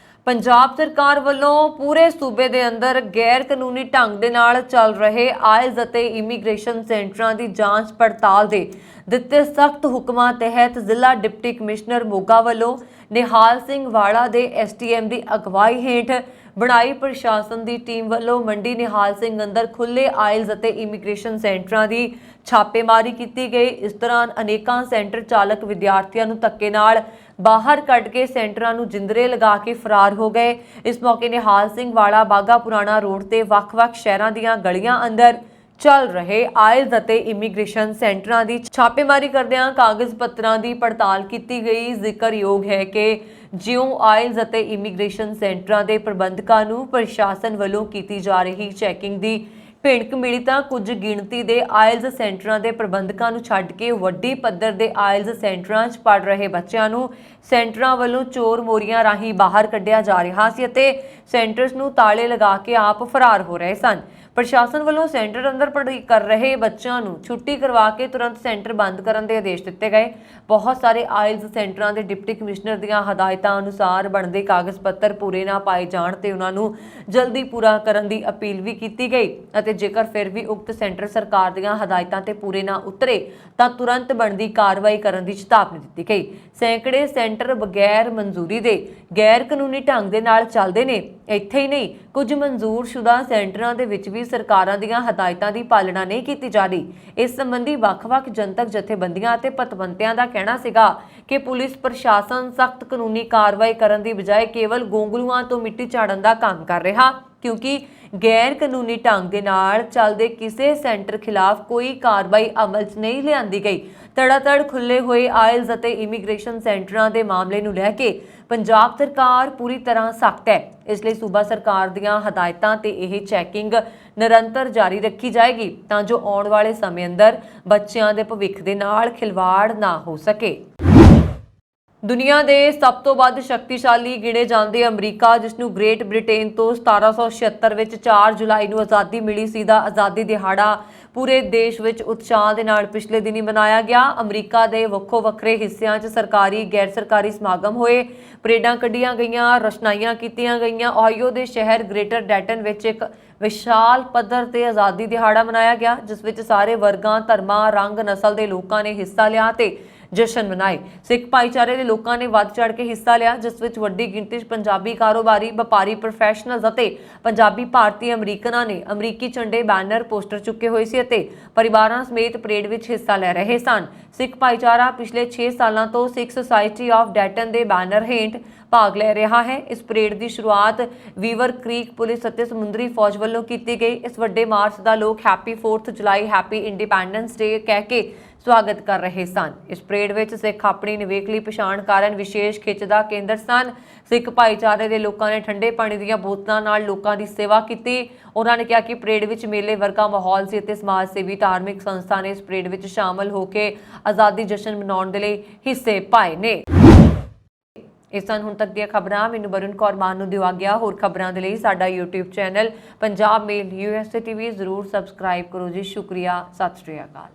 ਪੰਜਾਬ ਸਰਕਾਰ ਵੱਲੋਂ ਪੂਰੇ ਸੂਬੇ ਦੇ ਅੰਦਰ ਗੈਰ ਕਾਨੂੰਨੀ ਢੰਗ ਦੇ ਨਾਲ ਚੱਲ ਰਹੇ ਆਇਲਸ ਅਤੇ ਇਮੀਗ੍ਰੇਸ਼ਨ ਸੈਂਟਰਾਂ ਦੀ ਜਾਂਚ ਪੜਤਾਲ ਦੇ ਦਿੱਤੇ ਸਖਤ ਹੁਕਮਾਂ ਤਹਿਤ ਜ਼ਿਲ੍ਹਾ ਡਿਪਟੀ ਕਮਿਸ਼ਨਰ ਮੋਗਾ ਵੱਲੋਂ ਨਿਹਾਲ ਸਿੰਘ ਵਾਲਾ ਦੇ ਐਸਟੀਐਮ ਦੀ ਅਗਵਾਈ ਹੇਠ ਬਣਾਈ ਪ੍ਰਸ਼ਾਸਨ ਦੀ ਟੀਮ ਵੱਲੋਂ ਮੰਡੀ ਨਿਹਾਲ ਸਿੰਘ ਅੰਦਰ ਖੁੱਲੇ ਆਇਲਸ ਅਤੇ ਇਮੀਗ੍ਰੇਸ਼ਨ ਸੈਂਟਰਾਂ ਦੀ ਛਾਪੇਮਾਰੀ ਕੀਤੀ ਗਈ। ਇਸ ਦੌਰਾਨ ਅਨੇਕਾਂ ਸੈਂਟਰ ਚਾਲਕ ਵਿਦਿਆਰਥੀਆਂ ਨੂੰ ਧੱਕੇ ਨਾਲ ਬਾਹਰ ਕੱਢ ਕੇ ਸੈਂਟਰਾਂ ਨੂੰ ਜਿੰਦਰੇ ਲਗਾ ਕੇ ਫਰਾਰ ਹੋ ਗਏ। ਇਸ ਮੌਕੇ ਨਿਹਾਲ ਸਿੰਘ ਵਾਲਾ ਬਾਗਾ ਪੁਰਾਣਾ ਰੋਡ ਤੇ ਵੱਖ-ਵੱਖ ਸ਼ਹਿਰਾਂ ਦੀਆਂ ਗਲੀਆਂ ਅੰਦਰ ਚੱਲ ਰਹੇ ਆਇਲਸ ਅਤੇ ਇਮੀਗ੍ਰੇਸ਼ਨ ਸੈਂਟਰਾਂ ਦੀ ਛਾਪੇਮਾਰੀ ਕਰਦਿਆਂ ਕਾਗਜ਼ ਪੱਤਰਾਂ ਦੀ ਪੜਤਾਲ ਕੀਤੀ ਗਈ। ਜ਼ਿਕਰਯੋਗ ਹੈ ਕਿ ਜਿਉਂ ਆਇਲਸ ਅਤੇ ਇਮੀਗ੍ਰੇਸ਼ਨ ਸੈਂਟਰਾਂ ਦੇ ਪ੍ਰਬੰਧਕਾਂ ਨੂੰ ਪ੍ਰਸ਼ਾਸਨ ਵੱਲੋਂ ਕੀਤੀ ਜਾ ਰਹੀ ਚੈਕਿੰਗ ਦੀ ਭਿਣਕ ਮਿਲੀ ਤਾਂ ਕੁਝ ਗਿਣਤੀ ਦੇ ਆਇਲਸ ਸੈਂਟਰਾਂ ਦੇ ਪ੍ਰਬੰਧਕਾਂ ਨੂੰ ਛੱਡ ਕੇ ਵੱਡੀ ਪੱਧਰ ਦੇ ਆਇਲਸ ਸੈਂਟਰਾਂ 'ਚ ਪੜ ਰਹੇ ਬੱਚਿਆਂ ਨੂੰ ਸੈਂਟਰਾਂ ਵੱਲੋਂ ਚੋਰ ਮੋਰੀਆਂ ਰਾਹੀਂ ਬਾਹਰ ਕੱਢਿਆ ਜਾ ਰਿਹਾ ਸੀ ਅਤੇ ਸੈਂਟਰਸ ਨੂੰ ਤਾਲੇ ਲਗਾ ਕੇ ਆਪ ਫਰਾਰ ਹੋ ਰਹੇ ਸਨ। ਪ੍ਰਸ਼ਾਸਨ ਵੱਲੋਂ ਸੈਂਟਰ ਅੰਦਰ ਪੜ੍ਹਾਈ ਕਰ ਰਹੇ ਬੱਚਿਆਂ ਨੂੰ ਛੁੱਟੀ ਕਰਵਾ ਕੇ ਤੁਰੰਤ ਸੈਂਟਰ ਬੰਦ ਕਰਨ ਦੇ ਆਦੇਸ਼ ਦਿੱਤੇ ਗਏ। ਬਹੁਤ ਸਾਰੇ ਆਇਲਸ ਸੈਂਟਰਾਂ ਦੇ ਡਿਪਟੀ ਕਮਿਸ਼ਨਰ ਦੀਆਂ ਹਦਾਇਤਾਂ ਅਨੁਸਾਰ ਬਣਦੇ ਕਾਗਜ਼ ਪੱਤਰ ਪੂਰੇ ਨਾ ਪਾਏ ਜਾਣ ਤੇ ਉਹਨਾਂ ਨੂੰ ਜਲਦੀ ਪੂਰਾ ਕਰਨ ਦੀ ਅਪੀਲ ਵੀ ਕੀਤੀ ਗਈ ਅਤੇ ਜੇਕਰ ਫਿਰ ਵੀ ਉਕਤ ਸੈਂਟਰ ਸਰਕਾਰ ਦੀਆਂ ਹਦਾਇਤਾਂ ਤੇ ਪੂਰੇ ਨਾ ਉਤਰੇ ਤਾਂ ਤੁਰੰਤ ਬਣਦੀ ਕਾਰਵਾਈ ਕਰਨ ਦੀ ਚੇਤਾਵਨੀ ਦਿੱਤੀ ਗਈ। ਸੈਂਕੜੇ ਸੈਂਟਰ ਬਗੈਰ ਮਨਜ਼ੂਰੀ ਦੇ ਗੈਰ ਕਾਨੂੰਨੀ ਢੰਗ ਦੇ ਨਾਲ ਚੱਲਦੇ ਨੇ। ਇੱਥੇ ਹੀ ਨਹੀਂ, ਕੁਝ ਮਨਜ਼ੂਰਸ਼ੁਦਾ ਸੈਂਟਰਾਂ ਦੇ ਵਿੱਚ ਵੀ ਸਰਕਾਰਾਂ ਦੀਆਂ ਹਦਾਇਤਾਂ ਦੀ ਪਾਲਣਾ ਨਹੀਂ ਕੀਤੀ ਜਾ ਰਹੀ। ਇਸ ਸੰਬੰਧੀ ਵੱਖ-ਵੱਖ ਜਨਤਕ ਜਥੇਬੰਦੀਆਂ ਅਤੇ ਪਤਵੰਤਿਆਂ ਦਾ ਕਹਿਣਾ ਸੀਗਾ ਕਿ ਪੁਲਿਸ ਪ੍ਰਸ਼ਾਸਨ ਸਖਤ ਕਾਨੂੰਨੀ ਕਾਰਵਾਈ ਕਰਨ ਦੀ ਬਜਾਏ ਕੇਵਲ ਗੋਂਗਲੂਆਂ ਤੋਂ ਮਿੱਟੀ ਝਾੜਨ ਦਾ ਕੰਮ ਕਰ ਰਿਹਾ। क्योंकि गैर कानूनी ढंग ਦੇ ਨਾਲ ਚੱਲਦੇ ਕਿਸੇ ਸੈਂਟਰ ਖਿਲਾਫ ਕੋਈ ਕਾਰਵਾਈ ਅਮਲ 'ਚ ਨਹੀਂ ਲਿਆਂਦੀ ਗਈ। ਧੜਾਧੜ ਖੁੱਲੇ ਹੋਏ ਆਇਲਸ ਅਤੇ ਇਮੀਗ੍ਰੇਸ਼ਨ ਸੈਂਟਰਾਂ ਦੇ ਮਾਮਲੇ ਨੂੰ ਲੈ ਕੇ ਪੰਜਾਬ ਸਰਕਾਰ ਪੂਰੀ ਤਰ੍ਹਾਂ ਸਖਤ ਹੈ। ਇਸ ਲਈ ਸੂਬਾ ਸਰਕਾਰ ਦੀਆਂ ਹਦਾਇਤਾਂ ਤੇ ਇਹ ਚੈਕਿੰਗ ਨਿਰੰਤਰ ਜਾਰੀ ਰੱਖੀ ਜਾਏਗੀ ਤਾਂ ਜੋ ਆਉਣ ਵਾਲੇ ਸਮੇਂ ਅੰਦਰ ਬੱਚਿਆਂ ਦੇ ਭਵਿੱਖ ਦੇ ਨਾਲ ਖਿਲਵਾੜ ਨਾ ਹੋ ਸਕੇ। ਦੁਨੀਆ ਦੇ ਸਭ ਤੋਂ ਵੱਧ ਸ਼ਕਤੀਸ਼ਾਲੀ ਗਿਣੇ ਜਾਂਦੇ ਅਮਰੀਕਾ, ਜਿਸ ਨੂੰ ਗ੍ਰੇਟ ਬ੍ਰਿਟੇਨ ਤੋਂ 1776 ਵਿੱਚ 4 ਜੁਲਾਈ ਨੂੰ ਆਜ਼ਾਦੀ ਮਿਲੀ ਸੀ ਦਾ ਆਜ਼ਾਦੀ ਦਿਹਾੜਾ ਪੂਰੇ ਦੇਸ਼ ਵਿੱਚ ਉਤਸ਼ਾਹ ਦੇ ਨਾਲ ਪਿਛਲੇ ਦਿਨੀ ਮਨਾਇਆ ਗਿਆ। ਅਮਰੀਕਾ ਦੇ ਵੱਖੋ ਵੱਖਰੇ ਹਿੱਸਿਆਂ 'ਚ ਸਰਕਾਰੀ ਗੈਰ ਸਰਕਾਰੀ ਸਮਾਗਮ ਹੋਏ, ਪਰੇਡਾਂ ਕੱਢੀਆਂ ਗਈਆਂ, ਰਸ਼ਨਾਈਆਂ ਕੀਤੀਆਂ ਗਈਆਂ। ਓਹਾਈਓ ਦੇ ਸ਼ਹਿਰ ਗ੍ਰੇਟਰ ਡੈਟਨ ਵਿੱਚ ਇੱਕ ਵਿਸ਼ਾਲ ਪੱਧਰ ਤੇ ਆਜ਼ਾਦੀ ਦਿਹਾੜਾ ਮਨਾਇਆ ਗਿਆ, ਜਿਸ ਵਿੱਚ ਸਾਰੇ ਵਰਗਾਂ, ਧਰਮਾਂ, ਰੰਗ, ਨਸਲ ਦੇ ਲੋਕਾਂ ਨੇ ਹਿੱਸਾ ਲਿਆ ਤੇ ਜਸ਼ਨ ਮਨਾਏ। ਸਿੱਖ ਭਾਈਚਾਰੇ ਦੇ ਲੋਕਾਂ ਨੇ ਵੱਧ ਚੜ੍ਹ ਕੇ ਹਿੱਸਾ ਲਿਆ, ਜਿਸ ਵਿੱਚ ਵੱਡੀ ਗਿਣਤੀ 'ਚ ਪੰਜਾਬੀ ਕਾਰੋਬਾਰੀ, ਵਪਾਰੀ, ਪ੍ਰੋਫੈਸ਼ਨਲਜ਼ ਅਤੇ ਪੰਜਾਬੀ ਭਾਰਤੀ ਅਮਰੀਕਨਾਂ ਨੇ ਅਮਰੀਕੀ ਝੰਡੇ, ਬੈਨਰ, ਪੋਸਟਰ ਚੁੱਕੇ ਹੋਏ ਸੀ ਅਤੇ ਪਰਿਵਾਰਾਂ ਸਮੇਤ ਪਰੇਡ ਵਿੱਚ ਹਿੱਸਾ ਲੈ ਰਹੇ ਸਨ। ਸਿੱਖ ਭਾਈਚਾਰਾ ਪਿਛਲੇ 6 ਸਾਲਾਂ ਤੋਂ ਸਿੱਖ ਸੁਸਾਇਟੀ ਆਫ ਡੈਟਨ ਦੇ ਬੈਨਰ ਹੇਠ ਭਾਗ ਲੈ ਰਿਹਾ ਹੈ। ਇਸ ਪਰੇਡ ਦੀ ਸ਼ੁਰੂਆਤ ਵੀਵਰ ਕ੍ਰੀਕ ਪੁਲਿਸ ਅਤੇ ਸਮੁੰਦਰੀ ਫੌਜ ਵੱਲੋਂ ਕੀਤੀ ਗਈ। ਇਸ ਵੱਡੇ ਮਾਰਚ ਦਾ ਲੋਕ ਹੈਪੀ 4th ਜੁਲਾਈ, ਹੈਪੀ ਇੰਡੀਪੈਂਡੈਂਸ ਡੇ ਕਹਿ ਕੇ ਸਵਾਗਤ ਕਰ ਰਹੇ ਸਨ। ਇਸ ਪਰੇਡ ਵਿੱਚ ਸਿੱਖ ਆਪਣੀ ਨਿਵੇਕਲੀ ਪਛਾਣ ਕਾਰਨ ਵਿਸ਼ੇਸ਼ ਖਿੱਚ ਦਾ ਕੇਂਦਰ ਸਨ। ਸਿੱਖ ਭਾਈਚਾਰੇ ਦੇ ਲੋਕਾਂ ਨੇ ਠੰਡੇ ਪਾਣੀ ਦੀਆਂ ਬੋਤਲਾਂ ਨਾਲ ਲੋਕਾਂ ਦੀ ਸੇਵਾ ਕੀਤੀ। ਉਹਨਾਂ ਨੇ ਕਿਹਾ ਕਿ ਪਰੇਡ ਵਿੱਚ ਮੇਲੇ ਵਰਗਾ ਮਾਹੌਲ ਸੀ ਅਤੇ ਸਮਾਜ ਸੇਵੀ ਧਾਰਮਿਕ ਸੰਸਥਾ ਨੇ ਇਸ ਪਰੇਡ ਵਿੱਚ ਸ਼ਾਮਲ ਹੋ ਕੇ ਆਜ਼ਾਦੀ ਜਸ਼ਨ ਮਨਾਉਣ ਦੇ ਲਈ ਹਿੱਸੇ ਪਾਏ ਨੇ। ਇਸ ਸਨ ਹੁਣ ਤੱਕ ਦੀਆਂ ਖਬਰਾਂ। ਮੈਨੂੰ ਵਰੁਣ ਕੌਰ ਮਾਨ ਨੂੰ ਦਿਵਾ ਗਿਆ। ਹੋਰ ਖਬਰਾਂ ਦੇ ਲਈ ਸਾਡਾ YouTube ਚੈਨਲ ਪੰਜਾਬ ਮੇਲ USA TV ਜ਼ਰੂਰ ਸਬਸਕ੍ਰਾਈਬ ਕਰੋ ਜੀ। ਸ਼ੁਕਰੀਆ। ਸਤਿ ਸ਼੍ਰੀ ਅਕਾਲ।